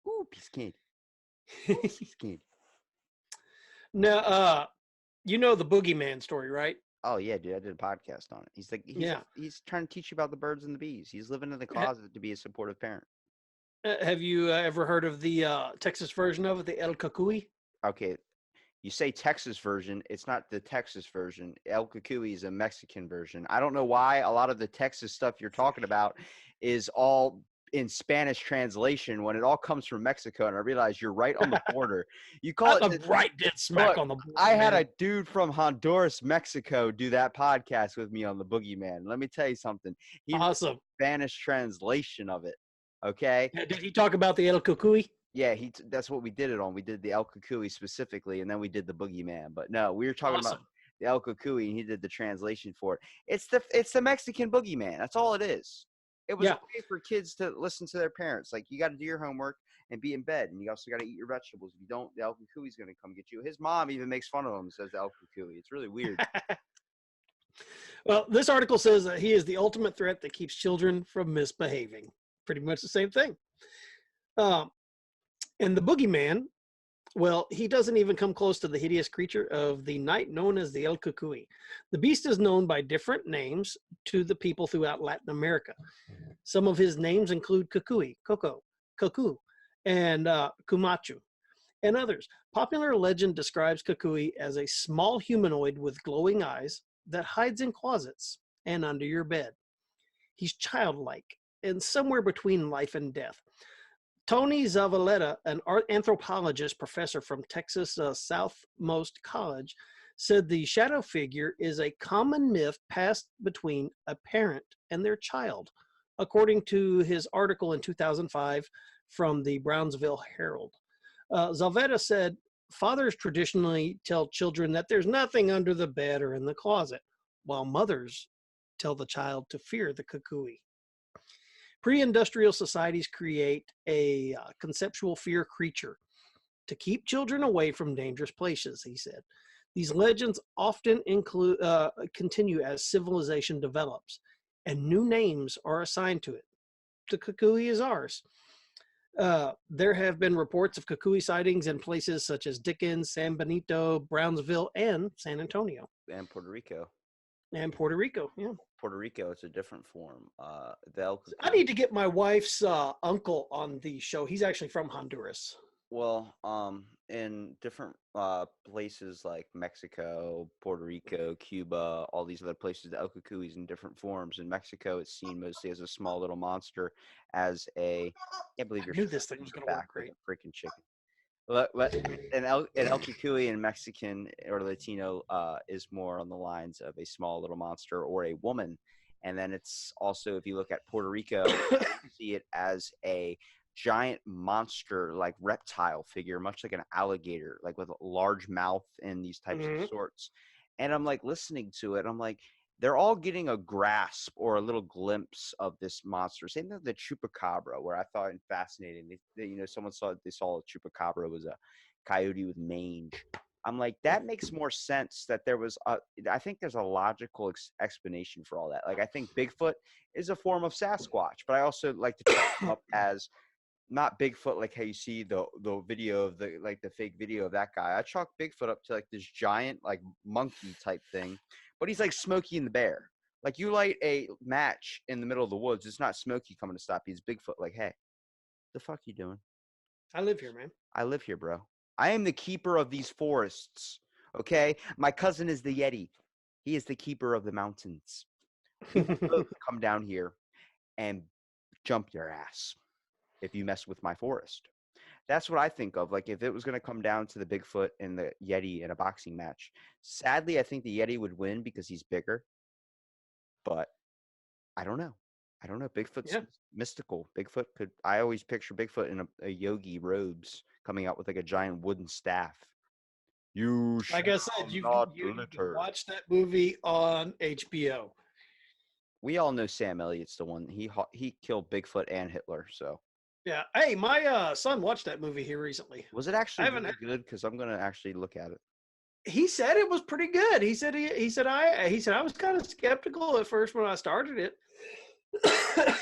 S3: Ooh, piece of candy. Ooh, piece of candy.
S2: now you know the boogeyman story, right?
S3: Oh yeah, dude, I did a podcast on it. He's like
S2: Yeah.
S3: he's trying to teach you about the birds and the bees. He's living in the
S2: Ha-
S3: closet to be a supportive parent.
S2: have you ever heard of the Texas version of it, the El Cucuy?
S3: Okay, you say Texas version, it's not the Texas version. El Cucuy is a Mexican version. I don't know why a lot of the Texas stuff you're talking about is all in Spanish translation when it all comes from Mexico, and I realize you're right on the border. You call it
S2: I'm right dead smack
S3: look,
S2: on the border,
S3: I had
S2: man.
S3: a dude from Honduras, Mexico, do that podcast with me on the Boogeyman. Let me tell you something. He wrote
S2: Awesome.
S3: Spanish translation of it. Okay.
S2: Did he talk about the El Cucuy?
S3: Yeah, that's what we did it on. We did the El Cucuy specifically, and then we did the Boogeyman. But no, we were talking about
S2: Awesome.
S3: the El Cucuy, and he did the translation for it. It's the Mexican Boogeyman. That's all it is. It was a
S2: Yeah.
S3: way for kids to listen to their parents. Like you got to do your homework and be in bed, and you also got to eat your vegetables. If you don't, the El Cucuy's going to come get you. His mom even makes fun of him and says the El Cucuy. It's really weird.
S2: Well, this article says that he is the ultimate threat that keeps children from misbehaving. Pretty much the same thing. Um, and the boogeyman, well, he doesn't even come close to the hideous creature of the night known as the El Cucuy. The beast is known by different names to the people throughout Latin America. Some of his names include Cucuy, Coco, Cuckoo, and Cumachu, and others. Popular legend describes Cucuy as a small humanoid with glowing eyes that hides in closets and under your bed. He's childlike and somewhere between life and death. Tony Zavaleta, an anthropologist professor from Texas Southmost College, said the shadow figure is a common myth passed between a parent and their child, according to his article in 2005 from the Brownsville Herald. Zalvetta said fathers traditionally tell children that there's nothing under the bed or in the closet, while mothers tell the child to fear the cuckoo. Pre-industrial societies create a conceptual fear creature to keep children away from dangerous places, he said. These legends often continue as civilization develops, and new names are assigned to it. The cuckoo is ours. There have been reports of cuckoo sightings in places such as Dickens, San Benito, Brownsville, and San Antonio,
S3: And Puerto Rico.
S2: and Puerto Rico. Yeah,
S3: Puerto Rico, it's a different form. The El
S2: I
S3: Cucuy.
S2: need to get my wife's uncle on the show. He's actually from Honduras.
S3: Well, in different places like Mexico, Puerto Rico, Cuba, all these other places, the El Cucuy is in different forms. In Mexico, it's seen mostly as a small little monster, as a, I can't believe
S2: I
S3: you're
S2: knew this
S3: scratching
S2: thing was
S3: your
S2: going to work
S3: back like
S2: great.
S3: a freaking chicken. An El Cucuy in Mexican or Latino is more on the lines of a small little monster or a woman. And then it's also, if you look at Puerto Rico, you see it as a giant monster, like reptile figure, much like an alligator, like with a large mouth and these types of
S2: Mhm.
S3: sorts. And I'm like listening to it. I'm like, they're all getting a grasp or a little glimpse of this monster. Same thing with the chupacabra, where I thought it fascinating. Someone they saw a chupacabra was a coyote with mange. I'm like, that makes more sense. That there was I think there's a logical explanation for all that. Like, I think Bigfoot is a form of Sasquatch, but I also like to chalk him up as not Bigfoot, like how you see the video of the fake video of that guy. I chalk Bigfoot up to like this giant like monkey type thing, but he's like Smokey and the Bear. Like, you light a match in the middle of the woods, it's not Smokey coming to stop you. It's Bigfoot. Like, hey, the fuck you doing?
S2: I live here, man.
S3: I live here, bro. I am the keeper of these forests. Okay, my cousin is the Yeti. He is the keeper of the mountains. We will both come down here and jump your ass if you mess with my forest. That's what I think of. Like, if it was going to come down to the Bigfoot and the Yeti in a boxing match, sadly, I think the Yeti would win because he's bigger. But I don't know. I don't know. Bigfoot's
S2: Yeah.
S3: mystical. Bigfoot could. I always picture Bigfoot in a yogi robes coming out with like a giant wooden staff. You
S2: Like
S3: shall
S2: I said,
S3: not
S2: you need to
S3: enter.
S2: watch that movie on HBO.
S3: We all know Sam Elliott's the one. He killed Bigfoot and Hitler. So
S2: Yeah. Hey, my son watched that movie here recently.
S3: was it
S2: I
S3: actually
S2: haven't.
S3: really good? Because I'm gonna actually look at it.
S2: He said it was pretty good. He said I was kind of skeptical at first when I started it.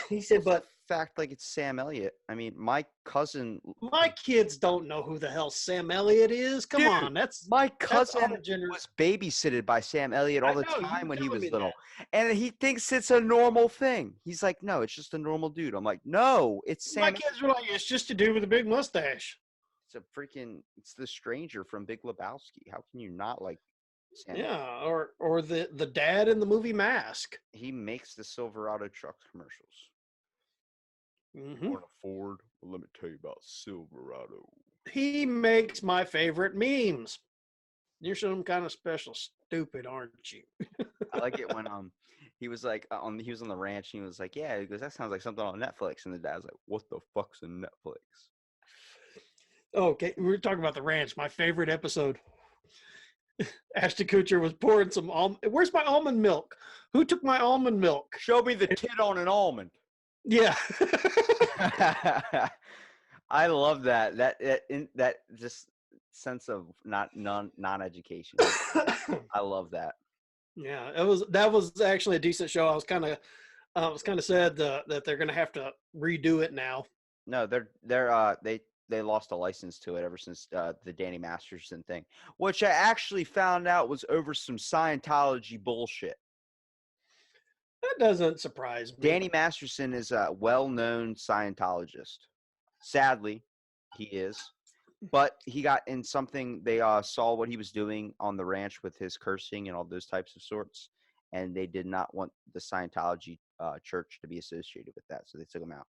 S2: He said,
S3: Well,
S2: but
S3: fact, like, it's Sam Elliott. I mean, my cousin,
S2: my kids don't know who the hell Sam Elliott is. Come
S3: dude,
S2: on, that's
S3: my
S2: our
S3: cousin
S2: generation.
S3: was babysitted by Sam Elliott all
S2: I
S3: the
S2: know you
S3: time
S2: were
S3: when he
S2: telling me
S3: was
S2: that.
S3: little, and he thinks it's a normal thing. He's like, no, it's just a normal dude. I'm like, no, it's
S2: My
S3: Sam.
S2: kids were like, it's just a dude with a big mustache.
S3: It's the stranger from Big Lebowski. How can you not like Sam?
S2: Yeah, or the dad in the movie Mask.
S3: He makes the Silverado truck commercials.
S2: Hmm.
S3: Want a Ford? Well, let me tell you about Silverado.
S2: He makes my favorite memes. You're some kind of special stupid, aren't you?
S3: I like it when he was like he was on the ranch and he was like, yeah, he goes, that sounds like something on Netflix, and the dad's like, what the fuck's in Netflix?
S2: Okay, we were talking about the ranch. My favorite episode. Ashton Kutcher was pouring some almond. Where's my almond milk? Who took my almond milk?
S3: Show me the tit on an almond.
S2: Yeah.
S3: I love that just sense of non-education. I love that.
S2: Yeah, that was actually a decent show. I was kind of sad that they're going to have to redo it now.
S3: No, they lost a license to it ever since the Danny Masterson thing, which I actually found out was over some Scientology bullshit.
S2: That doesn't surprise me.
S3: Danny Masterson is a well-known Scientologist. Sadly, he is. But he got in something, they saw what he was doing on the ranch with his cursing and all those types of sorts, and they did not want the Scientology church to be associated with that, so they took him out.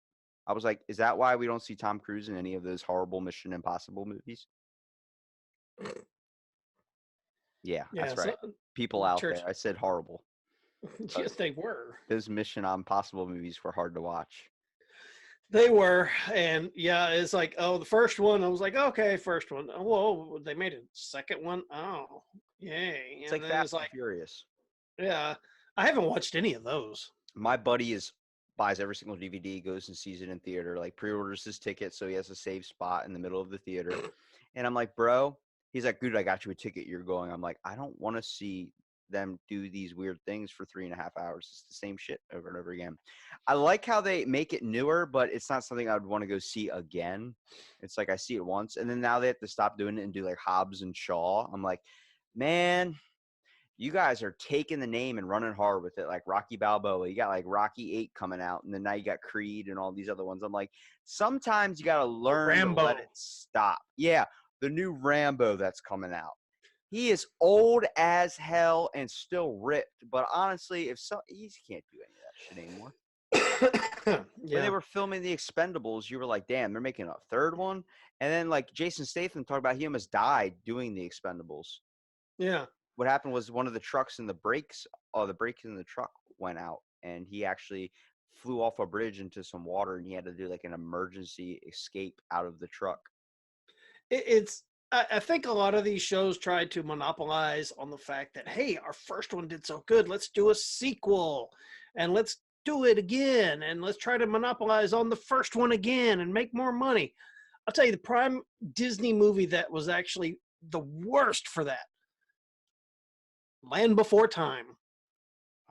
S3: I was like, is that why we don't see Tom Cruise in any of those horrible Mission Impossible movies? Yeah,
S2: Yeah,
S3: that's right. People out
S2: church.
S3: there, I said horrible.
S2: Yes, they were.
S3: Those Mission Impossible movies were hard to watch.
S2: They were, and yeah, it's like, oh, the first one. I was like, okay, first one. Oh, whoa, they made a second one. Oh, yay!
S3: It's
S2: And
S3: like
S2: then it's
S3: Fast and
S2: like,
S3: Furious.
S2: yeah, I haven't watched any of those.
S3: My buddy buys every single DVD, goes and sees it in theater, like pre-orders his ticket so he has a safe spot in the middle of the theater. And I'm like, bro, he's like, dude, I got you a ticket. You're going. I'm like, I don't want to see them do these weird things for 3.5 hours. It's the same shit over and over again. I like how they make it newer, but it's not something I would want to go see again. It's like I see it once, and then now they have to stop doing it and do like Hobbs and Shaw. I'm like, man, you guys are taking the name and running hard with it, like Rocky Balboa. You got like Rocky 8 coming out, and then now you got Creed and all these other ones. I'm like, sometimes you got to learn
S2: Rambo.
S3: to let it stop. Yeah, the new Rambo that's coming out. He is old as hell and still ripped, but honestly, he can't do any of that shit anymore. When they
S2: Yeah.
S3: were filming the Expendables, you were like, damn, they're making a third one. And then like Jason Statham talked about he almost died doing the Expendables.
S2: Yeah.
S3: What happened was one of the trucks in the brakes, the brakes in the truck went out, and he actually flew off a bridge into some water, and he had to do like an emergency escape out of the truck.
S2: It's I think a lot of these shows try to monopolize on the fact that, hey, our first one did so good, let's do a sequel and let's do it again and let's try to monopolize on the first one again and make more money. I'll tell you the prime Disney movie that was actually the worst for that, Land Before Time.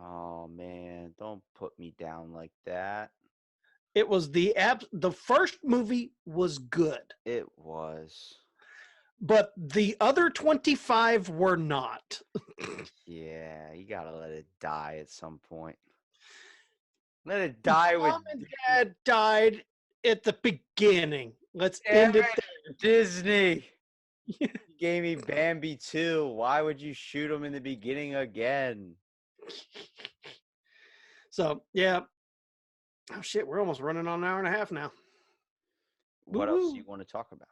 S3: Oh man, don't put me down like that.
S2: It was the first movie was good,
S3: It was.
S2: but the other 25 were not.
S3: Yeah, you gotta let it die at some point. Let it die with
S2: Mom and Dad died at the beginning. Let's
S3: Damn
S2: end it
S3: it, Disney. You gave me Bambi too. Why would you shoot him in the beginning again?
S2: So yeah. Oh shit, we're almost running on an hour and a half now.
S3: What else do
S2: Woo-hoo.
S3: you want to talk about?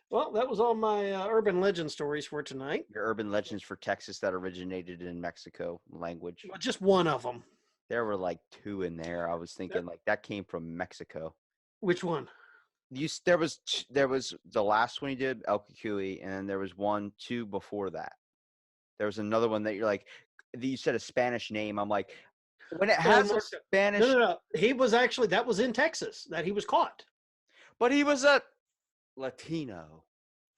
S2: Well, that was all my urban legend stories for tonight.
S3: Your urban legends for Texas that originated in Mexico language.
S2: Well, just one of them.
S3: There were like two in there. I was thinking like that came from Mexico.
S2: Which one?
S3: There was the last one you did, El Cucuy, and then there was two before that. There was another one that you're like, you said a Spanish name. I'm like, when it has a Spanish,
S2: No. He was actually, that was in Texas that he was caught.
S3: but he was a Latino.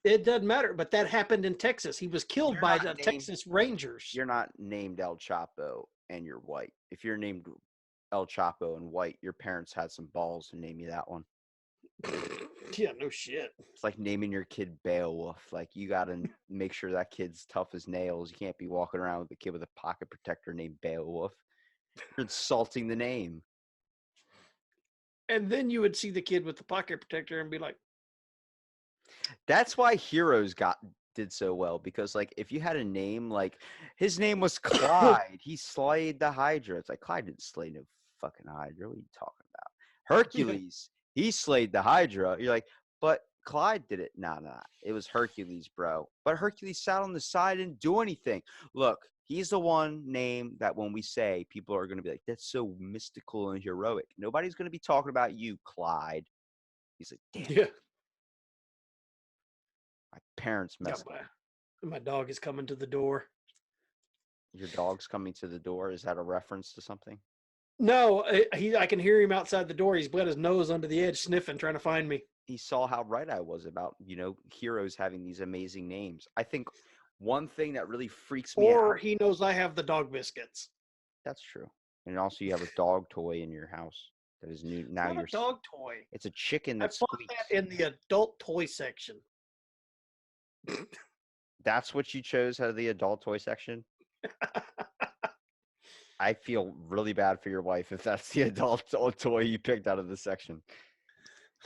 S2: It doesn't matter, but that happened in Texas. He was killed
S3: You're
S2: by
S3: not
S2: the
S3: named-
S2: Texas Rangers.
S3: You're not named El Chapo and you're white. If you're named El Chapo and white, your parents had some balls to name you that one.
S2: Yeah, no shit.
S3: It's like naming your kid Beowulf. Like you got to make sure that kid's tough as nails. You can't be walking around with a kid with a pocket protector named Beowulf. You're insulting the name.
S2: And then you would see the kid with the pocket protector and be like,
S3: That's why Heroes did so well, because like if you had a name like his name was Clyde, he slayed the Hydra. It's like Clyde didn't slay no fucking Hydra. What are you talking about? Hercules, he slayed the Hydra. You're like, but Clyde did it. Nah. It was Hercules, bro. But Hercules sat on the side and didn't do anything. Look, he's the one name that when we say, people are going to be like, that's so mystical and heroic. Nobody's going to be talking about you, Clyde. He's like, damn,
S2: yeah.
S3: my parents messed up.
S2: My dog is coming to the door.
S3: Your dog's coming to the door. Is that a reference to something?
S2: No, I can hear him outside the door. He's got his nose under the edge, sniffing, trying to find me.
S3: He saw how right I was about, heroes having these amazing names. I think one thing that really freaks me out.
S2: Or he knows I have the dog biscuits.
S3: That's true. And also you have a dog toy in your house that is new. Now
S2: Not a dog toy.
S3: It's a chicken
S2: I
S3: that
S2: bought
S3: squeaks.
S2: that in the adult toy section.
S3: That's what you chose out of the adult toy section? I feel really bad for your wife if that's the adult toy you picked out of the section.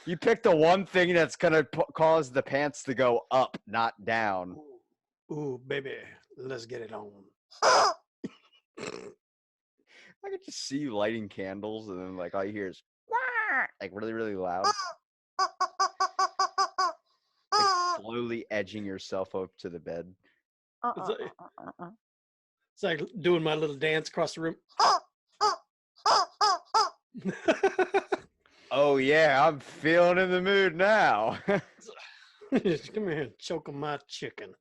S3: You picked the one thing that's going to cause the pants to go up, not down.
S2: Ooh, baby, let's get it on.
S3: I could just see you lighting candles and then like all you hear is like really, really loud. Like slowly edging yourself up to the bed.
S2: It's like doing my little dance across the room.
S3: Oh yeah, I'm feeling in the mood now.
S2: Come here and choke on my chicken.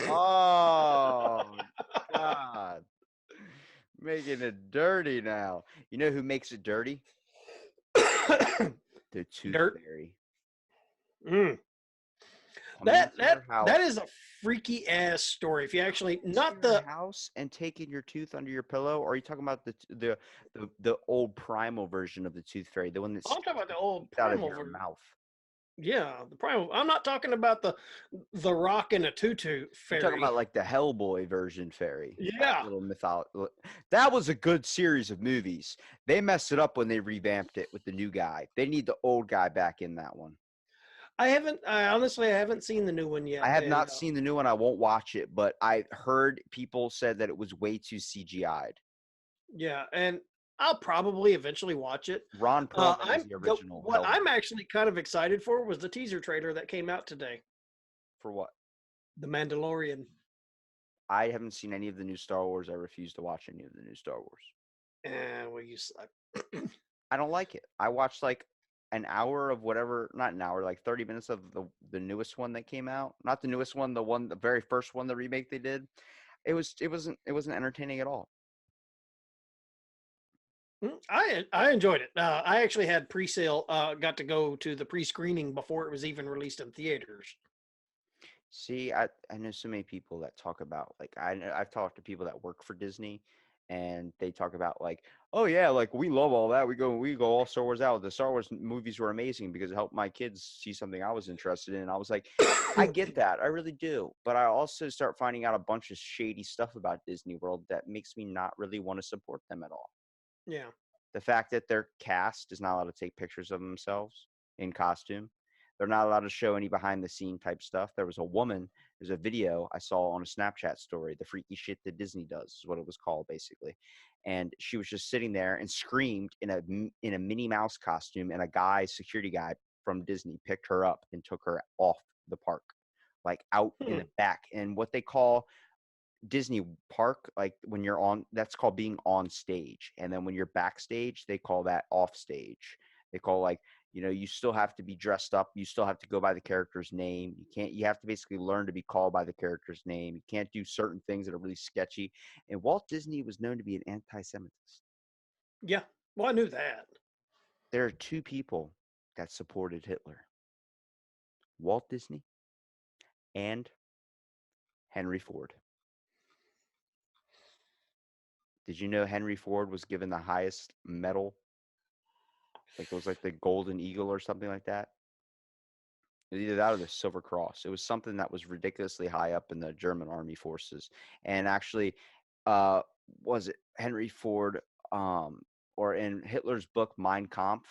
S3: Oh God. Making it dirty now. You know who makes it dirty? The Tooth
S2: Dirt.
S3: Fairy.
S2: Mm. That is a freaky ass story. If you actually not the
S3: house and taking your tooth under your pillow, or are you talking about the old primal version of the Tooth Fairy, the one that's
S2: I'm talking about the old
S3: out of
S2: primal
S3: your
S2: version.
S3: mouth?
S2: Yeah, the primal. I'm not talking about the rock and a tutu fairy.
S3: You're talking about like the Hellboy version fairy.
S2: Yeah.
S3: Little mythological. That was a good series of movies. They messed it up when they revamped it with the new guy. They need the old guy back in that one.
S2: I honestly haven't seen the new one yet.
S3: I have not seen the new one. I won't watch it, but I heard people said that it was way too CGI'd.
S2: Yeah, and I'll probably eventually watch it.
S3: Ron Perlman is the original
S2: What
S3: Helmet.
S2: I'm actually kind of excited for was the teaser trailer that came out today.
S3: For what?
S2: The Mandalorian.
S3: I haven't seen any of the new Star Wars. I refuse to watch any of the new Star Wars.
S2: And well, you suck.
S3: I don't like it. I watched like an hour of whatever, not an hour, like 30 minutes of the newest one that came out. Not the newest one, the very first one, the remake they did. It wasn't entertaining at all.
S2: I enjoyed it. I actually had pre-sale. Got to go to the pre-screening before it was even released in theaters.
S3: See, I know so many people that talk about like I've talked to people that work for Disney, and they talk about like, oh yeah, like we love all that. We go all Star Wars out. The Star Wars movies were amazing because it helped my kids see something I was interested in. And I was like, I get that, I really do, but I also start finding out a bunch of shady stuff about Disney World that makes me not really want to support them at all.
S2: Yeah.
S3: The fact that their cast is not allowed to take pictures of themselves in costume. They're not allowed to show any behind the scene type stuff. There's a video I saw on a Snapchat story, the freaky shit that Disney does is what it was called basically. And she was just sitting there and screamed in a Minnie Mouse costume, and security guy from Disney picked her up and took her off the park, like out in the back. And what they call Disney park, like when you're on, that's called being on stage. And then when you're backstage, they call that off stage. They call like, you still have to be dressed up. You still have to go by the character's name. You have to basically learn to be called by the character's name. You can't do certain things that are really sketchy. And Walt Disney was known to be an anti-Semitist.
S2: Yeah. Well, I knew that.
S3: There are two people that supported Hitler: Walt Disney and Henry Ford. Did you know Henry Ford was given the highest medal? Like it was like the Golden Eagle or something like that. It was either that or the Silver Cross. It was something that was ridiculously high up in the German army forces. And actually, uh, was it Henry Ford, or in Hitler's book Mein Kampf,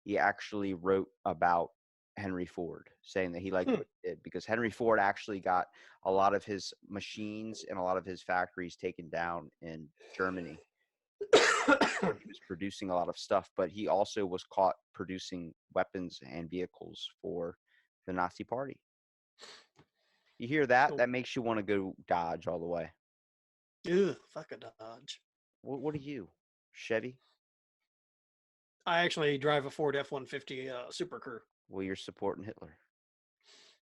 S3: he actually wrote about Henry Ford, saying that he liked what he did because Henry Ford actually got a lot of his machines and a lot of his factories taken down in Germany. Where he was producing a lot of stuff, but he also was caught producing weapons and vehicles for the Nazi Party. You hear that? That makes you want to go Dodge all the way.
S2: Ugh, fuck a Dodge.
S3: What are you, Chevy?
S2: I actually drive a Ford F-150 Super Crew.
S3: Well, you're supporting Hitler.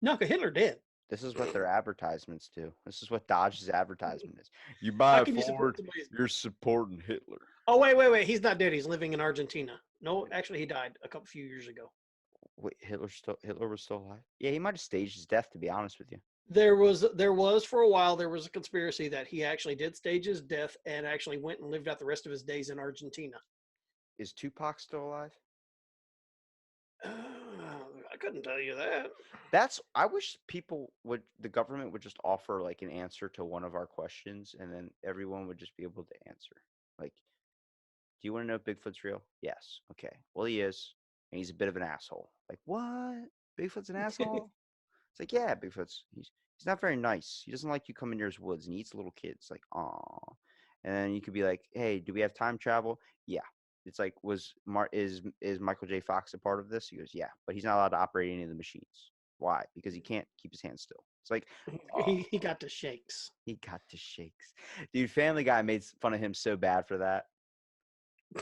S2: No, 'cause Hitler did.
S3: This is what their advertisements do. This is what Dodge's advertisement is. You
S2: How
S3: buy a
S2: can you support
S3: Ford,
S2: somebody's?
S3: you're supporting Hitler.
S2: Oh, wait. He's not dead. He's living in Argentina. No, actually, he died a few years ago.
S3: Wait, Hitler was still alive? Yeah, he might have staged his death, to be honest with you.
S2: There was for a while, there was a conspiracy that he actually did stage his death and actually went and lived out the rest of his days in Argentina.
S3: Is Tupac still alive?
S2: I couldn't tell you that.
S3: I wish the government would just offer like an answer to one of our questions, and then everyone would just be able to answer. Like, do you want to know if Bigfoot's real? Yes. Okay. Well, he is, and he's a bit of an asshole. Like, what? Bigfoot's an asshole? It's like, yeah, he's not very nice. He doesn't like you coming near his woods, and he eats little kids. Like, aw. And then you could be like, hey, do we have time travel? Yeah. It's like, is Michael J. Fox a part of this? He goes, yeah, but he's not allowed to operate any of the machines. Why? Because he can't keep his hands still. It's like,
S2: he got the shakes.
S3: He got the shakes. Dude, Family Guy made fun of him so bad for that.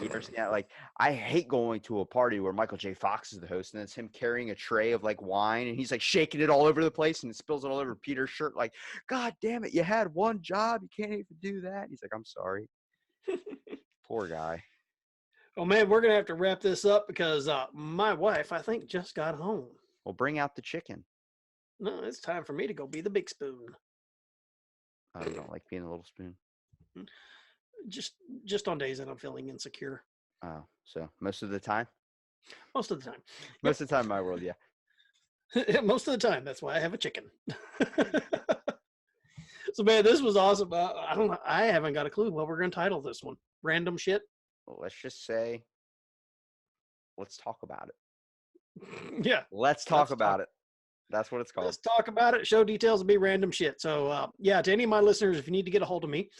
S3: You ever seen that? Like, I hate going to a party where Michael J. Fox is the host, and it's him carrying a tray of like wine, and he's like shaking it all over the place, and it spills it all over Peter's shirt. Like, God damn it, you had one job, you can't even do that. He's like, I'm sorry. Poor guy.
S2: Oh man, we're gonna have to wrap this up because my wife, I think, just got home.
S3: Well, bring out the chicken.
S2: No, it's time for me to go be the big spoon.
S3: Oh, you don't like being a little spoon?
S2: Just on days that I'm feeling insecure.
S3: Oh, so most of the time?
S2: Most of the time.
S3: Most of the time in my world, yeah.
S2: Most of the time. That's why I have a chicken. So man, this was awesome. I don't know. I haven't got a clue what we're gonna title this one. Random shit.
S3: Well, let's just say, let's talk about it.
S2: Yeah.
S3: Let's talk about it. That's what it's called.
S2: Let's talk about it. Show details will be random shit. So yeah, to any of my listeners, if you need to get a hold of me,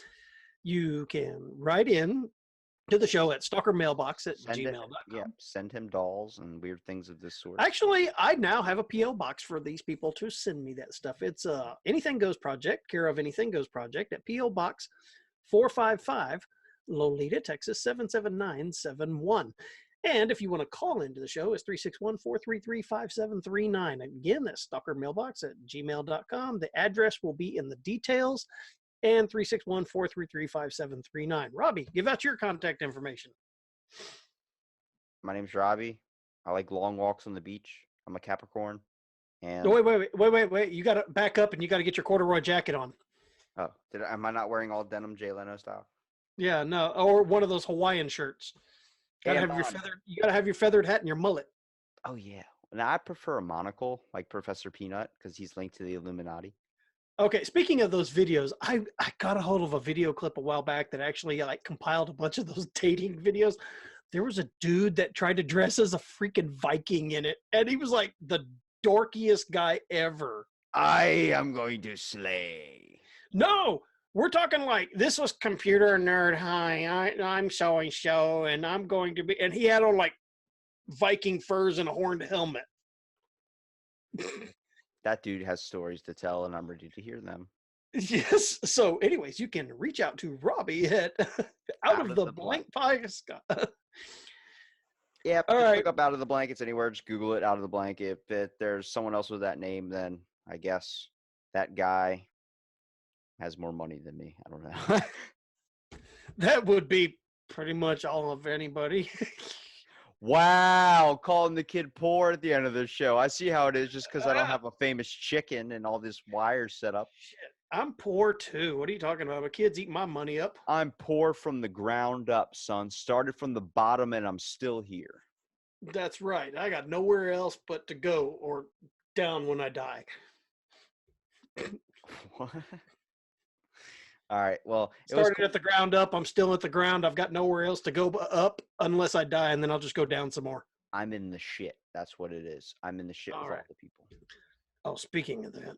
S2: you can write in to the show at stalkermailbox at
S3: Send it.
S2: gmail.com.
S3: Yeah, send him dolls and weird things of this sort.
S2: Actually, I now have a PO box for these people to send me that stuff. It's Anything Goes Project, care of Anything Goes Project at PO Box 455, Lolita, Texas 77971. And if you want to call into the show, it's 361-433-5739. Again, that's stalkermailbox at gmail.com. The address will be in the details, and 361-433-5739. Robbie, give out your contact information.
S3: My name's Robbie. I like long walks on the beach. I'm a Capricorn. And
S2: No, wait. You got to back up and you got to get your corduroy jacket on.
S3: oh, am I not wearing all denim Jay Leno style?
S2: Yeah, no, or one of those Hawaiian shirts. You gotta have your feathered hat and your mullet.
S3: Oh yeah. Now I prefer a monocle, like Professor Peanut, because he's linked to the Illuminati.
S2: Okay, speaking of those videos, I got a hold of a video clip a while back that actually like compiled a bunch of those dating videos. There was a dude that tried to dress as a freaking Viking in it, and he was like the dorkiest guy ever.
S3: I am going to slay.
S2: No, we're talking like this was computer nerd. Hi, I'm so and so, and I'm going to be. And he had on like Viking furs and a horned helmet.
S3: That dude has stories to tell, and I'm ready to hear them.
S2: Yes. So, anyways, you can reach out to Robbie at out of the blank podcast.
S3: Yeah,
S2: All
S3: just
S2: right.
S3: look up Out of the Blankets anywhere. Just Google it, Out of the Blanket. If there's someone else with that name, then I guess that guy has more money than me. I don't know.
S2: That would be pretty much all of anybody.
S3: Wow, calling the kid poor at the end of the show. I see how it is just because I don't have a famous chicken and all this wires set up.
S2: Shit, I'm poor too. What are you talking about? My kid's eating my money up.
S3: I'm poor from the ground up, son. Started from the bottom and I'm still here.
S2: That's right. I got nowhere else but to go or down when I die.
S3: What? All right. Well,
S2: Started at the ground up. I'm still at the ground. I've got nowhere else to go up unless I die, and then I'll just go down some more.
S3: I'm in the shit. That's what it is. I'm in the shit with all the people.
S2: Oh, speaking of that,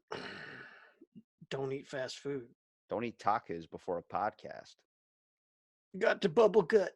S2: don't eat fast food.
S3: Don't eat tacos before a podcast.
S2: Got to bubble gut.